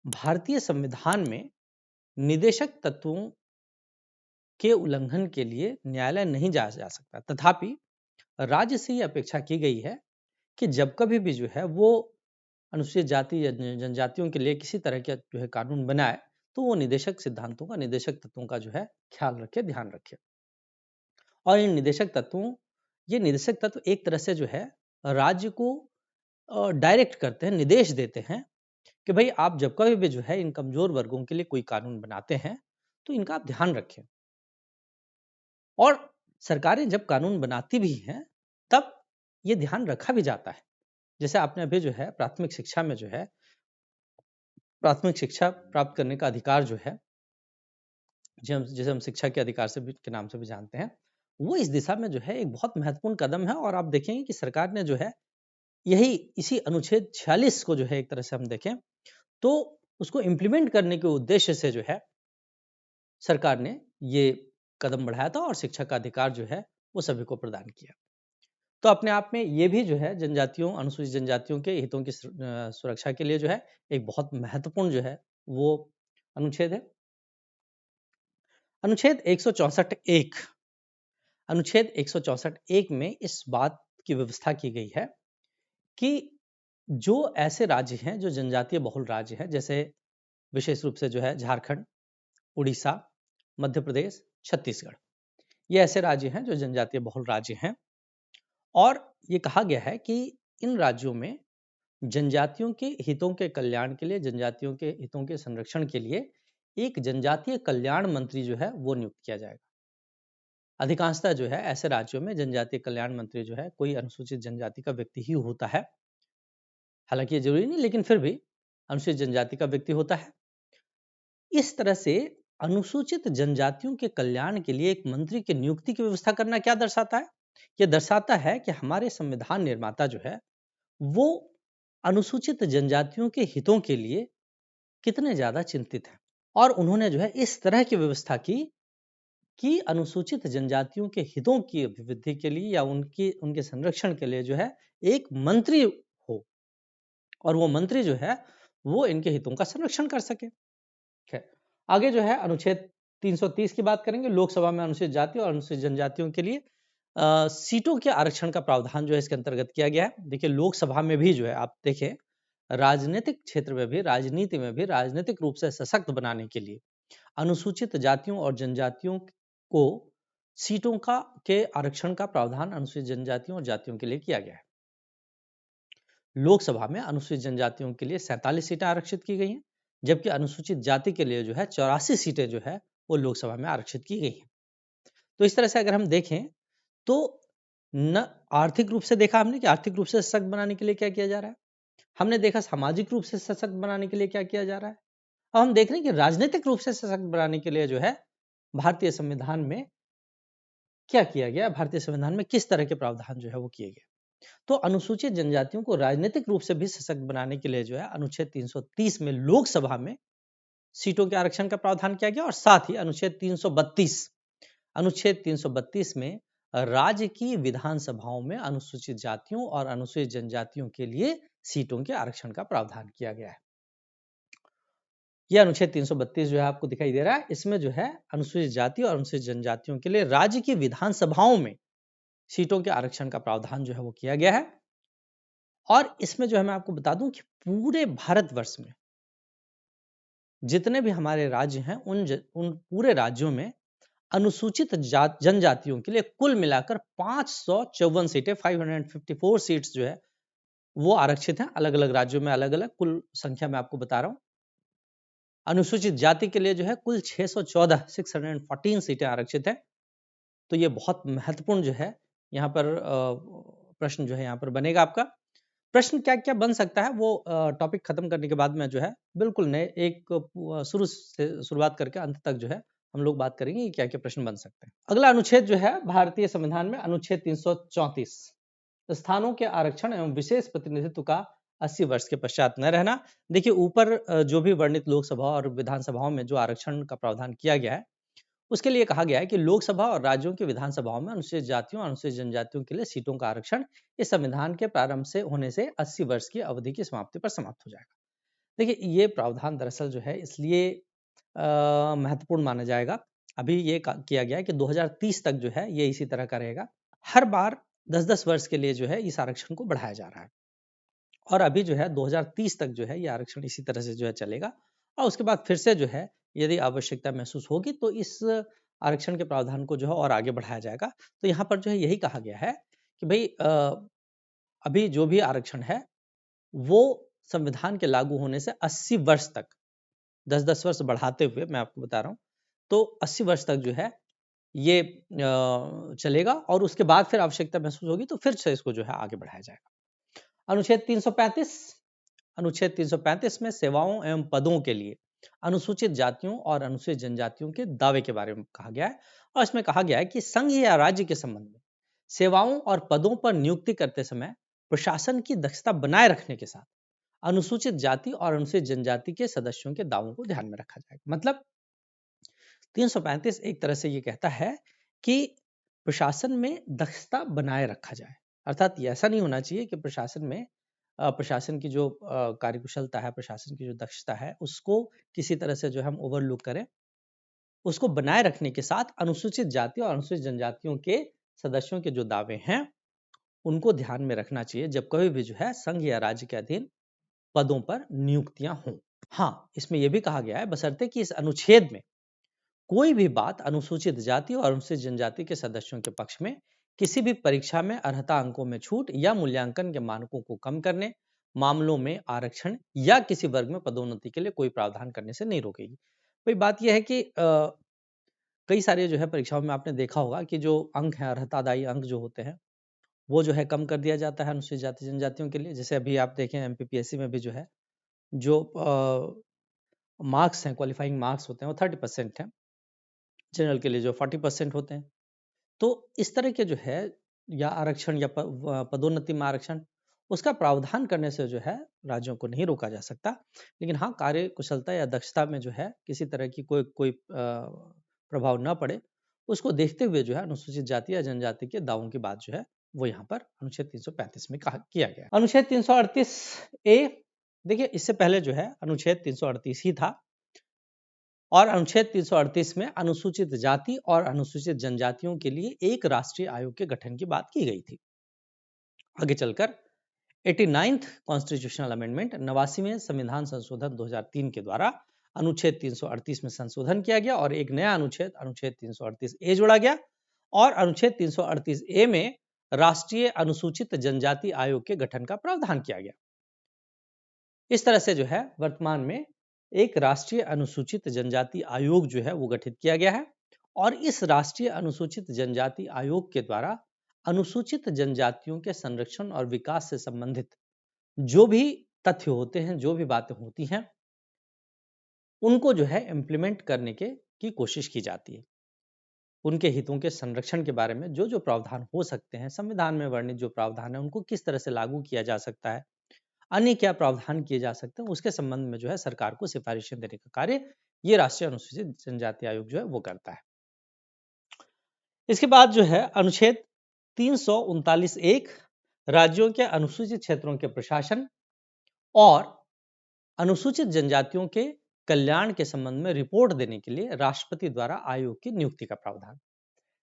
भारतीय संविधान में निदेशक तत्वों के उल्लंघन के लिए न्यायालय नहीं जाया जा सकता, तथापि राज्य से यह अपेक्षा की गई है कि जब कभी भी जो है वो अनुसूचित जाति या जनजातियों के लिए किसी तरह का जो है कानून बनाए तो वो निदेशक सिद्धांतों का, निदेशक तत्वों का जो है ख्याल रखे, ध्यान रखे। और इन ये निदेशक तत्व एक तरह से जो है राज्य को डायरेक्ट करते हैं, निर्देश देते हैं कि भाई आप जब कभी भी जो है इन कमजोर वर्गों के लिए कोई कानून बनाते हैं तो इनका आप ध्यान रखें। और सरकारें जब कानून बनाती भी हैं तब ये ध्यान रखा भी जाता है। जैसे आपने अभी जो है प्राथमिक शिक्षा में जो है प्राथमिक शिक्षा प्राप्त करने का अधिकार जो है, जिसे हम शिक्षा के अधिकार से भी के नाम से भी जानते हैं, वो इस दिशा में जो है एक बहुत महत्वपूर्ण कदम है। और आप देखेंगे कि सरकार ने जो है यही इसी अनुच्छेद 46 को जो है एक तरह से हम देखें तो उसको इम्प्लीमेंट करने के उद्देश्य से जो है सरकार ने ये कदम बढ़ाया था और शिक्षा का अधिकार जो है वो सभी को प्रदान किया। तो अपने आप में ये भी जो है जनजातियों, अनुसूचित जनजातियों के हितों की सुरक्षा के लिए जो है एक बहुत महत्वपूर्ण जो है वो अनुच्छेद है। अनुच्छेद 164(1) अनुच्छेद 164(1) में इस बात की व्यवस्था की गई है कि जो ऐसे राज्य हैं जो जनजातीय बहुल राज्य हैं, जैसे विशेष रूप से जो है झारखंड, उड़ीसा, मध्य प्रदेश, छत्तीसगढ़, ये ऐसे राज्य हैं जो जनजातीय बहुल राज्य हैं। और ये कहा गया है कि इन राज्यों में जनजातियों के हितों के कल्याण के लिए, जनजातियों के हितों के संरक्षण के लिए एक जनजातीय कल्याण मंत्री जो है वो नियुक्त किया जाएगा। अधिकांशतः जो है ऐसे राज्यों में जनजातीय कल्याण मंत्री जो है कोई अनुसूचित जनजाति का व्यक्ति ही होता है। हालांकि ये जरूरी नहीं, लेकिन फिर भी अनुसूचित जनजाति का व्यक्ति होता है। इस तरह से अनुसूचित जनजातियों के कल्याण के लिए एक मंत्री की नियुक्ति की व्यवस्था करना क्या दर्शाता है? यह दर्शाता है कि हमारे संविधान निर्माता जो है वो अनुसूचित जनजातियों के हितों के लिए कितने ज्यादा चिंतित हैं, और उन्होंने जो है इस तरह की व्यवस्था की कि अनुसूचित जनजातियों के हितों की अभिवृद्धि के लिए या उनके संरक्षण के लिए जो है एक मंत्री हो, और वो मंत्री जो है वो इनके हितों का संरक्षण कर सके। खैर, आगे जो है अनुच्छेद 330 की बात करेंगे। लोकसभा में अनुसूचित जाति और अनुसूचित जनजातियों के लिए सीटों के आरक्षण का प्रावधान जो है इसके अंतर्गत किया गया है। देखिए, लोकसभा में भी जो है आप देखें, राजनीतिक क्षेत्र में भी, राजनीति में भी राजनीतिक रूप से सशक्त बनाने के लिए अनुसूचित जातियों और जनजातियों को सीटों का के आरक्षण का प्रावधान अनुसूचित जनजातियों और जातियों के लिए किया गया है। लोकसभा में अनुसूचित जनजातियों के लिए 47 सीटें आरक्षित की गई हैं, जबकि अनुसूचित जाति के लिए जो है 84 सीटें जो है वो लोकसभा में आरक्षित की गई हैं। तो इस तरह से अगर हम देखें तो न आर्थिक रूप से देखा हमने कि आर्थिक रूप से सशक्त बनाने के लिए क्या किया जा रहा है, हमने देखा सामाजिक रूप से सशक्त बनाने के लिए क्या किया जा रहा है, अब हम देख रहे हैं कि राजनीतिक रूप से सशक्त बनाने के लिए जो है भारतीय संविधान में क्या किया गया, भारतीय संविधान में किस तरह के प्रावधान जो है वो किए गए। तो अनुसूचित जनजातियों को राजनीतिक रूप से भी सशक्त बनाने के लिए जो है अनुच्छेद 330 में लोकसभा में सीटों के आरक्षण का प्रावधान किया गया, और साथ ही अनुच्छेद 332 में राज्य की विधानसभाओं में अनुसूचित जातियों और अनुसूचित जनजातियों के लिए सीटों के आरक्षण का प्रावधान किया गया है। यह अनुच्छेद 332 जो है आपको दिखाई दे रहा है, इसमें जो है अनुसूचित जाति और अनुसूचित जनजातियों के लिए राज्य की विधानसभाओं में सीटों के आरक्षण का प्रावधान जो है वो किया गया है। और इसमें जो है मैं आपको बता दूं कि पूरे भारतवर्ष में जितने भी हमारे राज्य हैं उन पूरे राज्यों में अनुसूचित जनजातियों के लिए कुल मिलाकर 554 सीटें, 554 सीट्स जो है वो आरक्षित हैं। अलग अलग राज्यों में अलग अलग कुल संख्या मैं आपको बता रहा हूं। अनुसूचित जाति के लिए जो है कुल 614 सीटें आरक्षित हैं। तो ये बहुत महत्वपूर्ण जो है यहाँ पर प्रश्न जो है यहाँ पर बनेगा आपका। प्रश्न क्या क्या बन सकता है वो टॉपिक खत्म करने के बाद में जो है बिल्कुल नए एक शुरू से शुरुआत करके अंत तक जो है हम लोग बात करेंगे कि क्या क्या प्रश्न बन सकते हैं। अगला अनुच्छेद जो है भारतीय संविधान में अनुच्छेद 334 स्थानों के आरक्षण एवं विशेष प्रतिनिधित्व का 80 वर्ष के पश्चात न रहना। देखिए, ऊपर जो भी वर्णित लोकसभा और विधानसभाओं में जो आरक्षण का प्रावधान किया गया है उसके लिए कहा गया है कि लोकसभा और राज्यों की विधानसभाओं में अनुसूचित जातियों और अनुसूचित जनजातियों के लिए सीटों का आरक्षण इस संविधान के प्रारंभ से होने से 80 वर्ष की अवधि की समाप्ति पर समाप्त हो जाएगा। देखिए, ये प्रावधान दरअसल जो है इसलिए महत्वपूर्ण माना जाएगा, अभी ये किया गया है कि 2030 तक जो है ये इसी तरह का रहेगा। हर बार 10-10 वर्ष के लिए जो है इस आरक्षण को बढ़ाया जा रहा है, और अभी जो है 2030 तक जो है ये आरक्षण इसी तरह से जो है चलेगा, और उसके बाद फिर से जो है यदि आवश्यकता महसूस होगी तो इस आरक्षण के प्रावधान को जो है और आगे बढ़ाया जाएगा। तो यहाँ पर जो है यही कहा गया है कि भाई अभी जो भी आरक्षण है वो संविधान के लागू होने से 80 वर्ष तक, 10-10 वर्ष बढ़ाते हुए मैं आपको बता रहा हूँ, तो 80 वर्ष तक जो है ये चलेगा, और उसके बाद फिर आवश्यकता महसूस होगी तो फिर से इसको जो है आगे बढ़ाया जाएगा। अनुच्छेद 335 में सेवाओं एवं पदों के लिए अनुसूचित जातियों और अनुसूचित जनजातियों के दावे के बारे में कहा गया है, और इसमें कहा गया है कि संघ या राज्य के संबंध में सेवाओं और पदों पर नियुक्ति करते समय प्रशासन की दक्षता बनाए रखने के साथ अनुसूचित जाति और अनुसूचित जनजाति के सदस्यों के दावों को ध्यान में रखा जाएगा। मतलब 335 एक तरह से ये कहता है कि प्रशासन में दक्षता बनाए रखा जाए, अर्थात ये ऐसा नहीं होना चाहिए कि प्रशासन की जो कार्यकुशलता है, प्रशासन की जो दक्षता है उसको किसी तरह से जो हम ओवरलुक करें। उसको बनाए रखने के साथ अनुसूचित जाति और अनुसूचित जनजातियों के सदस्यों के जो दावे हैं उनको ध्यान में रखना चाहिए जब कभी भी जो है संघ या राज्य के अधीन पदों पर नियुक्तियां हों। हाँ, इसमें यह भी कहा गया है बशर्ते कि इस अनुच्छेद में कोई भी बात अनुसूचित जाति और अनुसूचित जनजाति के सदस्यों के पक्ष में किसी भी परीक्षा में अर्हता अंकों में छूट या मूल्यांकन के मानकों को कम करने, मामलों में आरक्षण या किसी वर्ग में पदोन्नति के लिए कोई प्रावधान करने से नहीं रोकेगी। भाई बात यह है कि कई सारे जो है परीक्षाओं में आपने देखा होगा कि जो अंक हैं, अर्हतादायी अंक जो होते हैं वो जो है कम कर दिया जाता है अनुसूचित जाति जनजातियों के लिए। जैसे अभी आप देखें एमपीपीएससी में भी जो है जो मार्क्स हैं, क्वालिफाइंग मार्क्स होते हैं, वो 30% हैं, जनरल के लिए जो 40% होते हैं। तो इस तरह के जो है या आरक्षण या पदोन्नति में आरक्षण, उसका प्रावधान करने से जो है राज्यों को नहीं रोका जा सकता। लेकिन हाँ, कार्य कुशलता या दक्षता में जो है किसी तरह की कोई कोई प्रभाव ना पड़े, उसको देखते हुए जो है अनुसूचित जाति या जनजाति के दावों की बात जो है वो यहाँ पर अनुच्छेद 335 में कहा किया गया। अनुच्छेद 338 ए, देखिए इससे पहले जो है अनुच्छेद 338 ही था, और अनुच्छेद 338 में अनुसूचित जाति और अनुसूचित जनजातियों के लिए एक राष्ट्रीय आयोग के गठन की बात की गई थी। आगे चलकर 89th कॉन्स्टिट्यूशनल अमेंडमेंट 89वें संविधान संशोधन 2003 के द्वारा अनुच्छेद 338 में संशोधन किया गया और एक नया अनुच्छेद अनुच्छेद 338 ए जोड़ा गया, और अनुच्छेद 338 ए में राष्ट्रीय अनुसूचित जनजाति आयोग के गठन का प्रावधान किया गया। इस तरह से जो है वर्तमान में एक राष्ट्रीय अनुसूचित जनजाति आयोग जो है वो गठित किया गया है, और इस राष्ट्रीय अनुसूचित जनजाति आयोग के द्वारा अनुसूचित जनजातियों के संरक्षण और विकास से संबंधित जो भी तथ्य होते हैं, जो भी बातें होती हैं, उनको जो है इम्प्लीमेंट करने की कोशिश की जाती है। उनके हितों के संरक्षण के बारे में जो जो प्रावधान हो सकते हैं, संविधान में वर्णित जो प्रावधान है उनको किस तरह से लागू किया जा सकता है, अन्य क्या प्रावधान किए जा सकते हैं, उसके संबंध में जो है सरकार को सिफारिशें देने का कार्य ये राष्ट्रीय अनुसूचित जनजाति आयोग जो है वो करता है। इसके बाद जो है अनुच्छेद 339(1) राज्यों के अनुसूचित क्षेत्रों के प्रशासन और अनुसूचित जनजातियों के कल्याण के संबंध में रिपोर्ट देने के लिए राष्ट्रपति द्वारा आयोग की नियुक्ति का प्रावधान।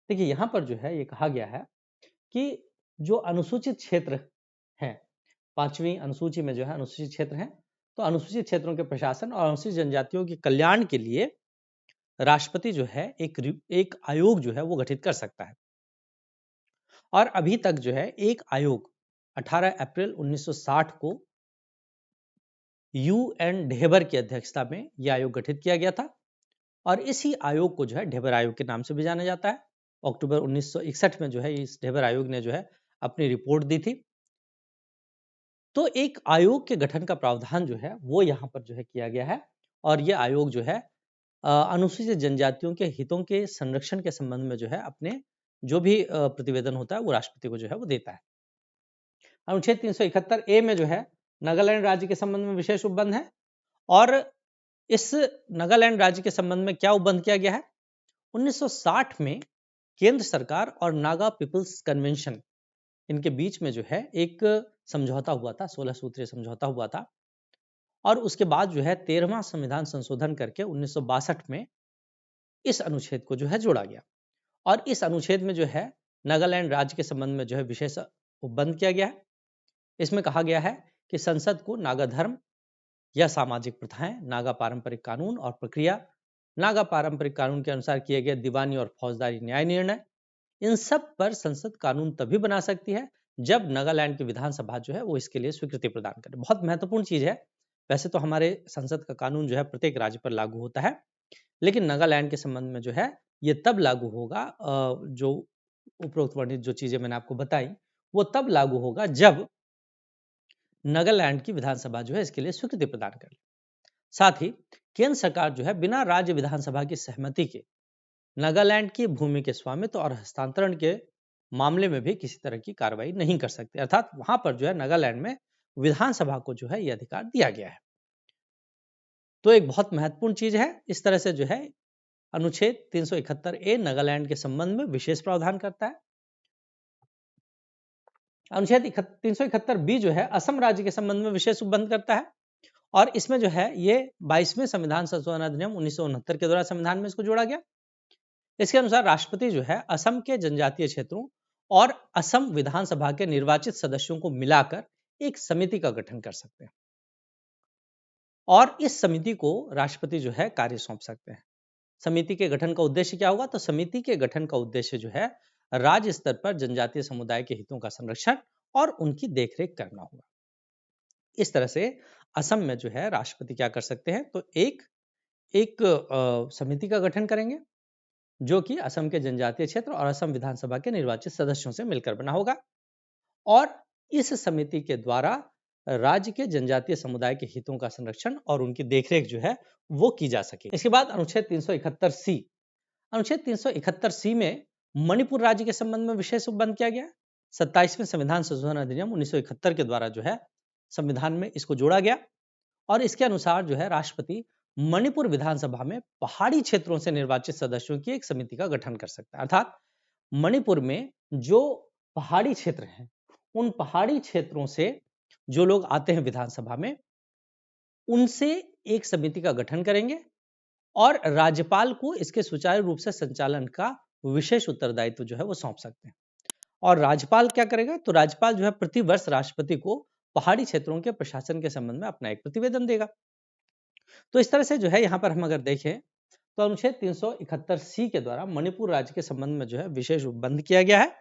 देखिए यहाँ पर जो है ये कहा गया है कि जो अनुसूचित क्षेत्र हैं, 5वीं अनुसूची में जो है अनुसूचित क्षेत्र हैं, तो अनुसूचित क्षेत्रों के प्रशासन और अनुसूचित जनजातियों के कल्याण के लिए राष्ट्रपति जो है एक आयोग जो है वो गठित कर सकता है। और अभी तक जो है एक आयोग 18 अप्रैल 1960 को UN ढेबर की अध्यक्षता में यह आयोग गठित किया गया था, और इसी आयोग को जो है ढेबर आयोग के नाम से भी जाना जाता है। अक्टूबर 1961 में जो है इस ढेबर आयोग ने जो है अपनी रिपोर्ट दी थी। तो एक आयोग के गठन का प्रावधान जो है वो यहाँ पर जो है किया गया है, और ये आयोग जो है अनुसूचित जनजातियों के हितों के संरक्षण के संबंध में जो है अपने जो भी प्रतिवेदन होता है वो राष्ट्रपति को जो है वो देता है। अनुच्छेद 371 ए में जो है नागालैंड राज्य के संबंध में विशेष उपबंध है, और इस नागालैंड राज्य के संबंध में क्या उपबंध किया गया है, 1960 में केंद्र सरकार और नागा पीपल्स कन्वेंशन इनके बीच में जो है एक समझौता हुआ था, 16 सूत्रीय समझौता हुआ था, और उसके बाद जो है 13वां संविधान संशोधन करके 1962 में इस अनुच्छेद को जो है जोड़ा गया, और इस अनुच्छेद में जो है नागालैंड राज्य के संबंध में जो है विशेष उपबंध किया गया है। इसमें कहा गया है कि संसद को नागा धर्म या सामाजिक प्रथाएं, नागा पारंपरिक कानून और प्रक्रिया, नागा पारंपरिक कानून के अनुसार किए गए दीवानी और फौजदारी न्याय निर्णय, इन सब पर संसद कानून तभी बना सकती है जब नागालैंड की विधानसभा जो है वो इसके लिए स्वीकृति प्रदान करे। बहुत महत्वपूर्ण चीज है। वैसे तो हमारे संसद का कानून जो है प्रत्येक राज्य पर लागू होता है, लेकिन नागालैंड के संबंध में जो है ये तब लागू होगा, जो उपरोक्त वर्णित जो चीजें मैंने आपको बताई वो तब लागू होगा जब नागालैंड की विधानसभा जो है इसके लिए स्वीकृति प्रदान करे। साथ ही केंद्र सरकार जो है बिना राज्य विधानसभा की सहमति के नागालैंड की भूमि के स्वामित्व और हस्तांतरण के मामले में भी किसी तरह की कार्रवाई नहीं कर सकते, अर्थात वहां पर जो है नागालैंड में विधानसभा को जो है यह अधिकार दिया गया है। तो एक बहुत महत्वपूर्ण चीज है। इस तरह से जो है अनुच्छेद 371 ए नागालैंड के संबंध में विशेष प्रावधान करता है। अनुच्छेद 371 बी जो है असम राज्य के संबंध में विशेष उपबंध करता है, और इसमें जो है ये 22वें संविधान संशोधन अधिनियम 1969 के द्वारा संविधान में इसको जोड़ा गया। इसके अनुसार राष्ट्रपति जो है असम के जनजातीय क्षेत्रों और असम विधानसभा के निर्वाचित सदस्यों को मिलाकर एक समिति का गठन कर सकते हैं, और इस समिति को राष्ट्रपति जो है कार्य सौंप सकते हैं। समिति के गठन का उद्देश्य क्या होगा, तो समिति के गठन का उद्देश्य जो है राज्य स्तर पर जनजातीय समुदाय के हितों का संरक्षण और उनकी देखरेख करना होगा। इस तरह से असम में जो है राष्ट्रपति क्या कर सकते हैं, तो एक समिति का गठन करेंगे जो कि असम के जनजातीय क्षेत्र और असम विधानसभा के निर्वाचित सदस्यों से मिलकर बना होगा, और इस समिति के द्वारा राज्य के जनजातीय समुदाय के हितों का संरक्षण और उनकी देखरेख जो है वो की जा सके। इसके बाद अनुच्छेद 371 सी, अनुच्छेद 371 सी में मणिपुर राज्य के संबंध में विशेष उपबंध किया गया। 27वें संविधान संशोधन अधिनियम 1971 के द्वारा जो है संविधान में इसको जोड़ा गया और इसके अनुसार जो है राष्ट्रपति मणिपुर विधानसभा में पहाड़ी क्षेत्रों से निर्वाचित सदस्यों की एक समिति का गठन कर सकता है। अर्थात मणिपुर में जो पहाड़ी क्षेत्र हैं, उन पहाड़ी क्षेत्रों से जो लोग आते हैं विधानसभा में, उनसे एक समिति का गठन करेंगे और राज्यपाल को इसके सुचारू रूप से संचालन का विशेष उत्तरदायित्व जो है वो सौंप सकते हैं। और राज्यपाल क्या करेगा? तो राज्यपाल जो है प्रति वर्ष राष्ट्रपति को पहाड़ी क्षेत्रों के प्रशासन के संबंध में अपना एक प्रतिवेदन देगा। तो इस तरह से जो है यहाँ पर हम अगर देखें तो अनुच्छेद 371 सी के द्वारा मणिपुर राज्य के संबंध में जो है विशेष उपबंध किया गया है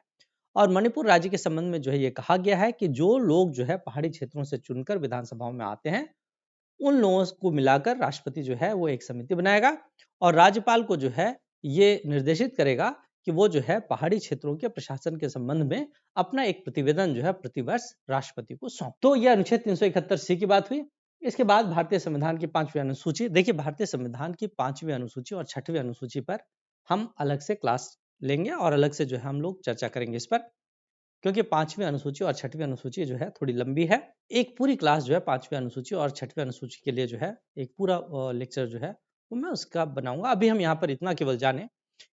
और मणिपुर राज्य के संबंध में जो है ये कहा गया है कि जो लोग जो है पहाड़ी क्षेत्रों से चुनकर विधानसभाओं में आते हैं, उन लोगों को मिलाकर राष्ट्रपति जो है वो एक समिति बनाएगा और राज्यपाल को जो है ये निर्देशित करेगा कि वो जो है पहाड़ी क्षेत्रों के प्रशासन के संबंध में अपना एक प्रतिवेदन जो है प्रतिवर्ष राष्ट्रपति को सौंप। तो यह अनुच्छेद 371 सी की बात हुई। इसके बाद भारतीय संविधान की 5वीं अनुसूची। देखिए, भारतीय संविधान की 5वीं अनुसूची और 6वीं अनुसूची पर हम अलग से क्लास लेंगे और अलग से जो है हम लोग चर्चा करेंगे इस पर, क्योंकि 5वीं अनुसूची और 6वीं अनुसूची जो है थोड़ी लंबी है। एक पूरी क्लास जो है 5वीं अनुसूची और 6वीं अनुसूची के लिए जो है एक पूरा लेक्चर जो है वो मैं उसका बनाऊंगा। अभी हम यहाँ पर इतना केवल जाने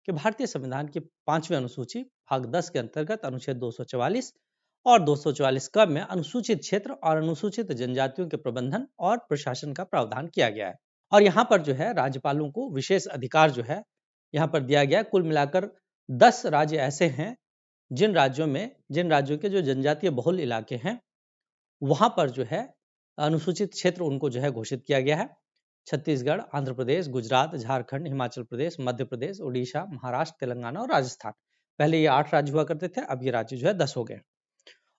कि भारतीय संविधान की 5वीं अनुसूची भाग 10 के अंतर्गत अनुच्छेद 244 और 244 क में अनुसूचित क्षेत्र और अनुसूचित जनजातियों के प्रबंधन और प्रशासन का प्रावधान किया गया है। और यहाँ पर जो है राज्यपालों को विशेष अधिकार जो है यहाँ पर दिया गया है। कुल मिलाकर 10 राज्य ऐसे हैं जिन राज्यों के जो जनजातीय बहुल इलाके हैं वहां पर जो है अनुसूचित क्षेत्र उनको जो है घोषित किया गया है। छत्तीसगढ़, आंध्र प्रदेश, गुजरात, झारखंड, हिमाचल प्रदेश, मध्य प्रदेश, उड़ीसा, महाराष्ट्र, तेलंगाना और राजस्थान। पहले ये 8 राज्य हुआ करते थे, अब ये राज्य जो है 10 हो गए।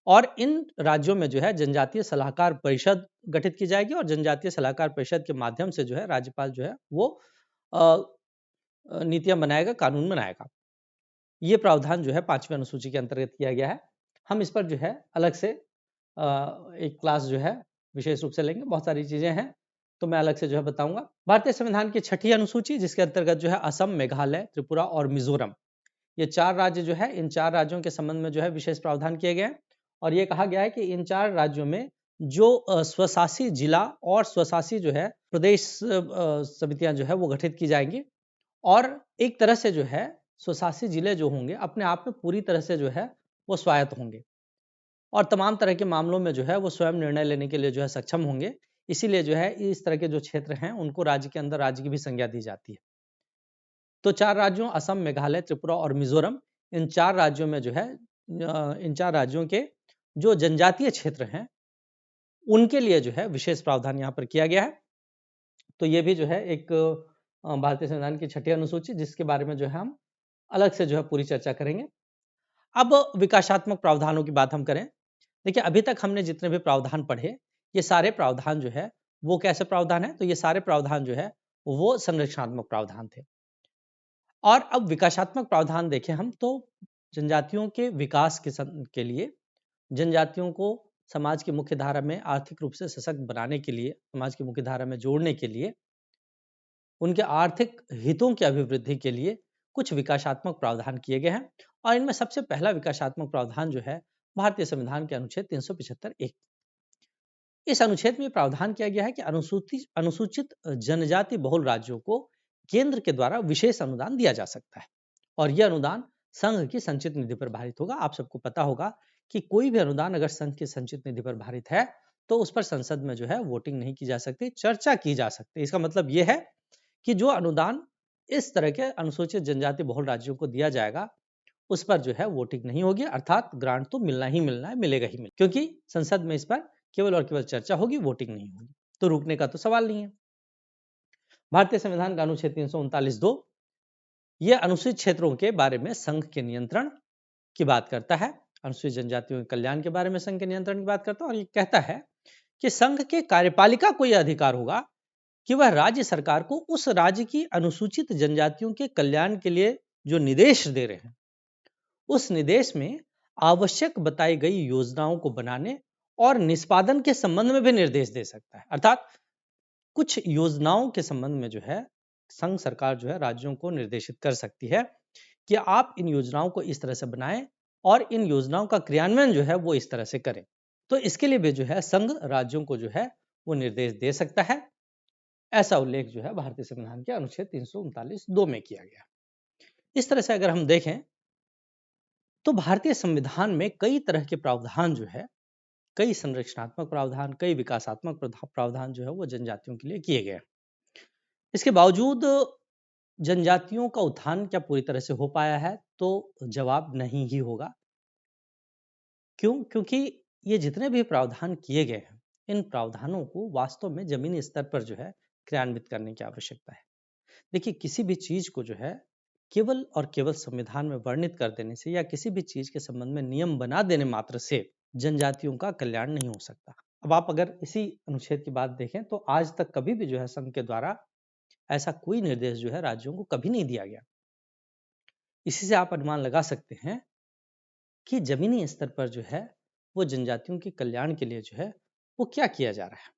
और इन राज्यों में जो है जनजातीय सलाहकार परिषद गठित की जाएगी और जनजातीय सलाहकार परिषद के माध्यम से जो है राज्यपाल जो है वो नीतियां बनाएगा, कानून बनाएगा। ये प्रावधान जो है 5वीं अनुसूची के अंतर्गत किया गया है। हम इस पर जो है अलग से एक क्लास जो है विशेष रूप से लेंगे। बहुत सारी चीजें हैं तो मैं अलग से जो है बताऊंगा। भारतीय संविधान की 6ठी अनुसूची, जिसके अंतर्गत जो है असम, मेघालय, त्रिपुरा और मिजोरम, ये 4 राज्य जो है, इन 4 राज्यों के संबंध में जो है विशेष प्रावधान किए गए हैं। और ये कहा गया है कि इन 4 राज्यों में जो स्वशासी जिला और स्वशासी जो है प्रदेश समितियां जो है वो गठित की जाएंगी और एक तरह से जो है स्वशासी जिले जो होंगे अपने आप में पूरी तरह से जो है वो स्वायत्त होंगे और तमाम तरह के मामलों में जो है वो स्वयं निर्णय लेने के लिए जो है सक्षम होंगे। इसीलिए जो है इस तरह के जो क्षेत्र हैं उनको राज्य के अंदर राज्य की भी संज्ञा दी जाती है। तो 4 राज्यों असम, मेघालय, त्रिपुरा और मिजोरम, इन 4 राज्यों में जो है इन 4 राज्यों के जो जनजातीय क्षेत्र हैं उनके लिए जो है विशेष प्रावधान यहाँ पर किया गया है। तो ये भी जो है एक भारतीय संविधान की 6ठी अनुसूची, जिसके बारे में जो है हम अलग से जो है पूरी चर्चा करेंगे। अब विकासात्मक प्रावधानों की बात हम करें। देखिए, अभी तक हमने जितने भी प्रावधान पढ़े, ये सारे प्रावधान जो है वो कैसे प्रावधान है? तो ये सारे प्रावधान जो है वो संरक्षणात्मक प्रावधान थे। और अब विकासात्मक प्रावधान देखें हम तो जनजातियों के विकास के लिए, जनजातियों को समाज की मुख्य धारा में आर्थिक रूप से सशक्त बनाने के लिए, समाज की मुख्य धारा में जोड़ने के लिए, उनके आर्थिक हितों की अभिवृद्धि के लिए कुछ विकासात्मक प्रावधान किए गए हैं। और इनमें सबसे पहला विकासात्मक प्रावधान जो है भारतीय संविधान के अनुच्छेद 375(1). इस अनुच्छेद में प्रावधान किया गया है कि अनुसूचित जनजाति बहुल राज्यों को केंद्र के द्वारा विशेष अनुदान दिया जा सकता है और यह अनुदान संघ की संचित निधि पर भारित होगा। आप सबको पता होगा कि कोई भी अनुदान अगर संघ की संचित निधि पर भारित है तो उस पर संसद में जो है वोटिंग नहीं की जा सकती, चर्चा की जा सकती। इसका मतलब यह है कि जो अनुदान इस तरह के अनुसूचित जनजाति बहुल राज्यों को दिया जाएगा उस पर जो है वोटिंग नहीं होगी, अर्थात ग्रांट तो मिलना ही मिलना है, मिलेगा ही मिलेगा, क्योंकि संसद में इस पर केवल और केवल चर्चा होगी, वोटिंग नहीं होगी। तो रुकने का तो सवाल नहीं है। भारतीय संविधान का अनुच्छेद 339(2) यह अनुसूचित क्षेत्रों के बारे में संघ के नियंत्रण की बात करता है, अनुसूचित जनजातियों के कल्याण के बारे में संघ के नियंत्रण की बात करता है और ये कहता है कि संघ के कार्यपालिका को यह अधिकार होगा कि वह राज्य सरकार को उस राज्य की अनुसूचित जनजातियों के कल्याण के लिए जो निर्देश दे रहे हैं उस निर्देश में आवश्यक बताई गई योजनाओं को बनाने और निष्पादन के संबंध में भी निर्देश दे सकता है। अर्थात कुछ योजनाओं के संबंध में जो है संघ सरकार जो है राज्यों को निर्देशित कर सकती है कि आप इन योजनाओं को इस तरह से बनाएं और इन योजनाओं का क्रियान्वयन जो है वो इस तरह से करें। तो इसके लिए भी जो है संघ राज्यों को जो है वो निर्देश दे सकता है। ऐसा उल्लेख जो है भारतीय संविधान के अनुच्छेद 339(2) में किया गया। इस तरह से अगर हम देखें तो भारतीय संविधान में कई तरह के प्रावधान जो है, कई संरचनात्मक प्रावधान, कई विकासात्मक प्रावधान जो है वो जनजातियों के लिए किए गए। इसके बावजूद जनजातियों का उत्थान क्या पूरी तरह से हो पाया है? तो जवाब नहीं ही होगा। क्यों? क्योंकि ये जितने भी प्रावधान किए गए हैं, इन प्रावधानों को वास्तव में जमीनी स्तर पर जो है क्रियान्वित करने की आवश्यकता है। देखिए, किसी भी चीज को जो है केवल और केवल संविधान में वर्णित कर देने से या किसी भी चीज के संबंध में नियम बना देने मात्र से जनजातियों का कल्याण नहीं हो सकता। अब आप अगर इसी अनुच्छेद की बात देखें तो आज तक कभी भी जो है संघ के द्वारा ऐसा कोई निर्देश जो है राज्यों को कभी नहीं दिया गया। इसी से आप अनुमान लगा सकते हैं कि जमीनी स्तर पर जो है वो जनजातियों के कल्याण के लिए जो है वो क्या किया जा रहा है।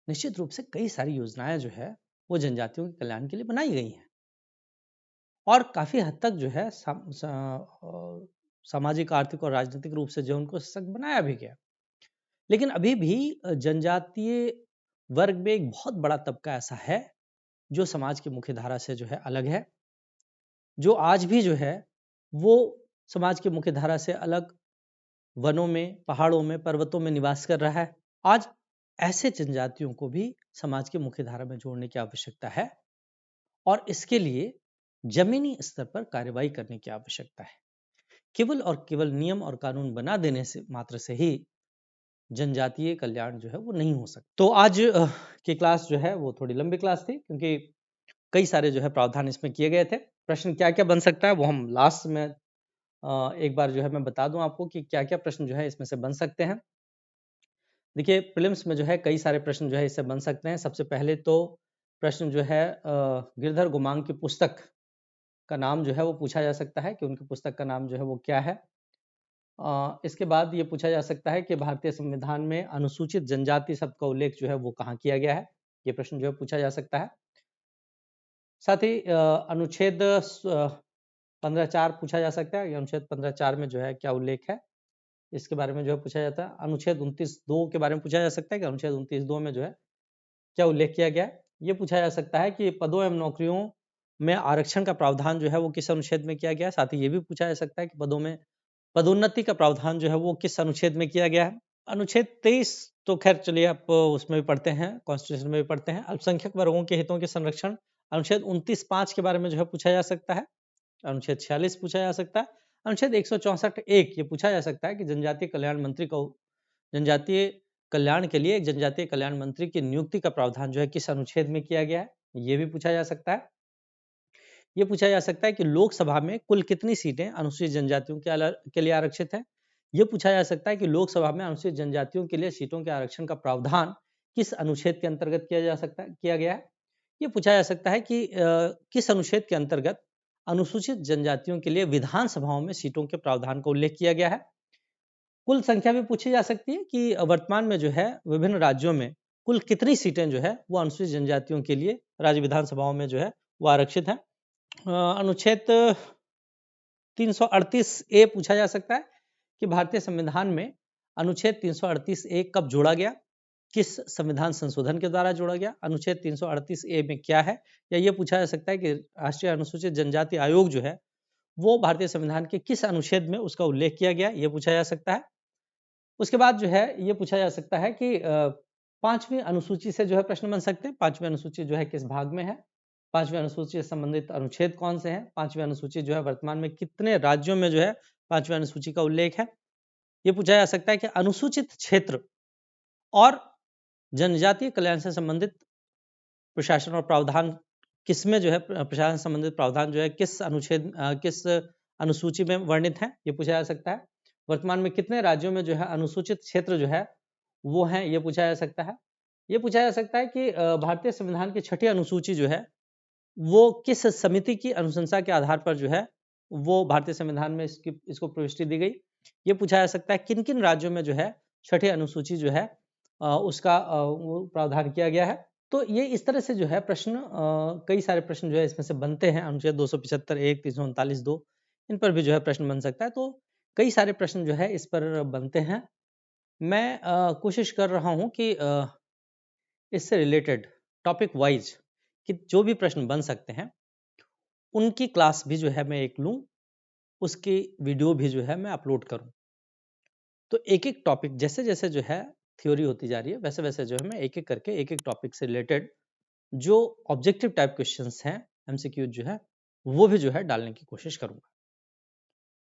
निश्चित रूप से कई सारी योजनाएं जो है वो जनजातियों के कल्याण के लिए बनाई गई हैं और काफी हद तक जो है सामाजिक, आर्थिक और राजनीतिक रूप से जो उनको सशक्त बनाया भी गया। लेकिन अभी भी जनजातीय वर्ग में एक बहुत बड़ा तबका ऐसा है जो समाज की मुख्य धारा से जो है अलग है, जो आज भी जो है वो समाज की मुख्य धारा से अलग वनों में, पहाड़ों में, पर्वतों में निवास कर रहा है। आज ऐसे जनजातियों को भी समाज की मुख्य धारा में जोड़ने की आवश्यकता है और इसके लिए जमीनी स्तर पर कार्रवाई करने की आवश्यकता है। केवल और केवल नियम और कानून बना देने से मात्र से ही जनजातीय कल्याण जो है वो नहीं हो सकता। तो आज की क्लास जो है वो थोड़ी लंबी क्लास थी क्योंकि कई सारे जो है प्रावधान इसमें किए गए थे। प्रश्न क्या क्या बन सकता है वो हम लास्ट में एक बार जो है मैं बता दूं आपको कि क्या क्या प्रश्न जो है इसमें से बन सकते हैं। देखिए, प्रीलिम्स में जो है कई सारे प्रश्न जो है इससे बन सकते हैं। सबसे पहले तो प्रश्न जो है गिरधर गोमांग की पुस्तक का नाम जो है वो पूछा जा सकता है कि उनकी पुस्तक का नाम जो है वो क्या है। इसके बाद ये पूछा जा सकता है कि भारतीय संविधान में अनुसूचित जनजाति शब्द का उल्लेख जो है वो कहाँ किया गया है। ये प्रश्न जो है पूछा जा सकता है। साथ ही अनुच्छेद 15(4) पूछा जा सकता है। अनुच्छेद 15(4) में जो है क्या उल्लेख है, इसके बारे में जो है पूछा जाता है। अनुच्छेद 29(2) के बारे में पूछा जा सकता है कि अनुच्छेद 29(2) में जो है क्या उल्लेख किया गया है। ये पूछा जा सकता है कि पदों एवं नौकरियों में आरक्षण का प्रावधान जो है वो किस अनुच्छेद में किया गया है। साथ ही ये भी पूछा जा सकता है कि पदों में पदोन्नति का प्रावधान जो है वो किस अनुच्छेद में किया गया है। अनुच्छेद 23 तो खैर चलिए आप उसमें भी पढ़ते हैं, कॉन्स्टिट्यूशन में भी पढ़ते हैं। अल्पसंख्यक वर्गों के हितों के संरक्षण अनुच्छेद 29(5) के बारे में जो है पूछा जा सकता है। अनुच्छेद 46 पूछा जा सकता है। अनुच्छेद 164(1) ये पूछा जा सकता है कि जनजातीय कल्याण मंत्री को जनजातीय कल्याण के लिए एक जनजातीय कल्याण मंत्री की नियुक्ति का प्रावधान जो है किस अनुच्छेद में किया गया है। ये भी पूछा जा सकता है। ये पूछा जा सकता है कि लोकसभा में कुल कितनी सीटें अनुसूचित जनजातियों के लिए आरक्षित हैं। ये पूछा जा सकता है कि लोकसभा में अनुसूचित जनजातियों के लिए सीटों के आरक्षण का प्रावधान किस अनुच्छेद के अंतर्गत किया गया है। ये पूछा जा सकता है कि किस अनुच्छेद के अंतर्गत अनुसूचित जनजातियों के लिए विधानसभाओं में सीटों के प्रावधान का उल्लेख किया गया है। कुल संख्या भी पूछी जा सकती है कि वर्तमान में जो है विभिन्न राज्यों में कुल कितनी सीटें जो है वो अनुसूचित जनजातियों के लिए राज्य विधानसभाओं में जो है वो आरक्षित है। अनुच्छेद 338(a) पूछा जा सकता है कि भारतीय संविधान में अनुच्छेद 338(a) कब जोड़ा गया, किस संविधान संशोधन के द्वारा जोड़ा गया। अनुच्छेद 338(a) में क्या है, या ये पूछा जा सकता है कि राष्ट्रीय अनुसूचित जनजाति आयोग जो है वो भारतीय संविधान के किस अनुच्छेद में उसका उल्लेख किया गया, ये पूछा जा सकता है। उसके बाद जो है ये पूछा जा सकता है कि पांचवी अनुसूची से जो है प्रश्न बन सकते हैं। पांचवी अनुसूची जो है किस भाग में है, पांचवी अनुसूची से संबंधित अनुच्छेद कौन से हैं, पांचवी अनुसूची जो है वर्तमान में कितने राज्यों में जो है पांचवी अनुसूची का उल्लेख है। ये पूछा जा सकता है कि अनुसूचित क्षेत्र और जनजातीय कल्याण से संबंधित प्रशासन और प्रावधान किसमें जो है प्रशासन संबंधित प्रावधान जो है किस अनुच्छेद किस अनुसूची में वर्णित है, ये पूछा जा सकता है। वर्तमान में कितने राज्यों में जो है अनुसूचित क्षेत्र जो है वो है, ये पूछा जा सकता है। ये पूछा जा सकता है कि भारतीय संविधान की 6ठी अनुसूची जो है वो किस समिति की अनुशंसा के आधार पर जो है वो भारतीय संविधान में इसको प्रविष्टि दी गई। ये पूछा जा सकता है किन किन राज्यों में जो है छठे अनुसूची जो है उसका वो प्रावधान किया गया है। तो ये इस तरह से जो है प्रश्न कई सारे प्रश्न जो है इसमें से बनते हैं। अनुच्छेद 275 1 339 2 इन पर भी जो है प्रश्न बन सकता है। तो कई सारे प्रश्न जो है इस पर बनते हैं। मैं कोशिश कर रहा हूँ कि इससे रिलेटेड टॉपिक वाइज कि जो भी प्रश्न बन सकते हैं उनकी क्लास भी जो है मैं एक लूँ, उसकी वीडियो भी जो है मैं अपलोड करूँ। तो एक-एक टॉपिक जैसे-जैसे जो है थ्योरी होती जा रही है, वैसे-वैसे जो है मैं एक-एक करके एक-एक टॉपिक से रिलेटेड जो ऑब्जेक्टिव टाइप क्वेश्चंस हैं, एमसीक्यू जो है, वो भी जो है डालने की कोशिश करूँगा।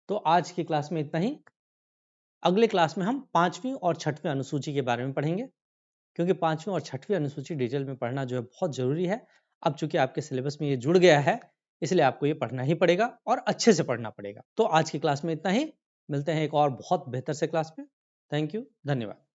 तो आज की क्लास में इतना ही। अगले क्लास में हम 5वीं और 6वीं अनुसूची के बारे में पढ़ेंगे, क्योंकि 5वीं और 6वीं अनुसूची डिटेल में पढ़ना जो है बहुत ज़रूरी है। अब चूँकि आपके सिलेबस में ये जुड़ गया है, इसलिए आपको ये पढ़ना ही पड़ेगा और अच्छे से पढ़ना पड़ेगा। तो आज की क्लास में इतना ही, मिलते हैं एक और बहुत बेहतर से क्लास में। थैंक यू, धन्यवाद।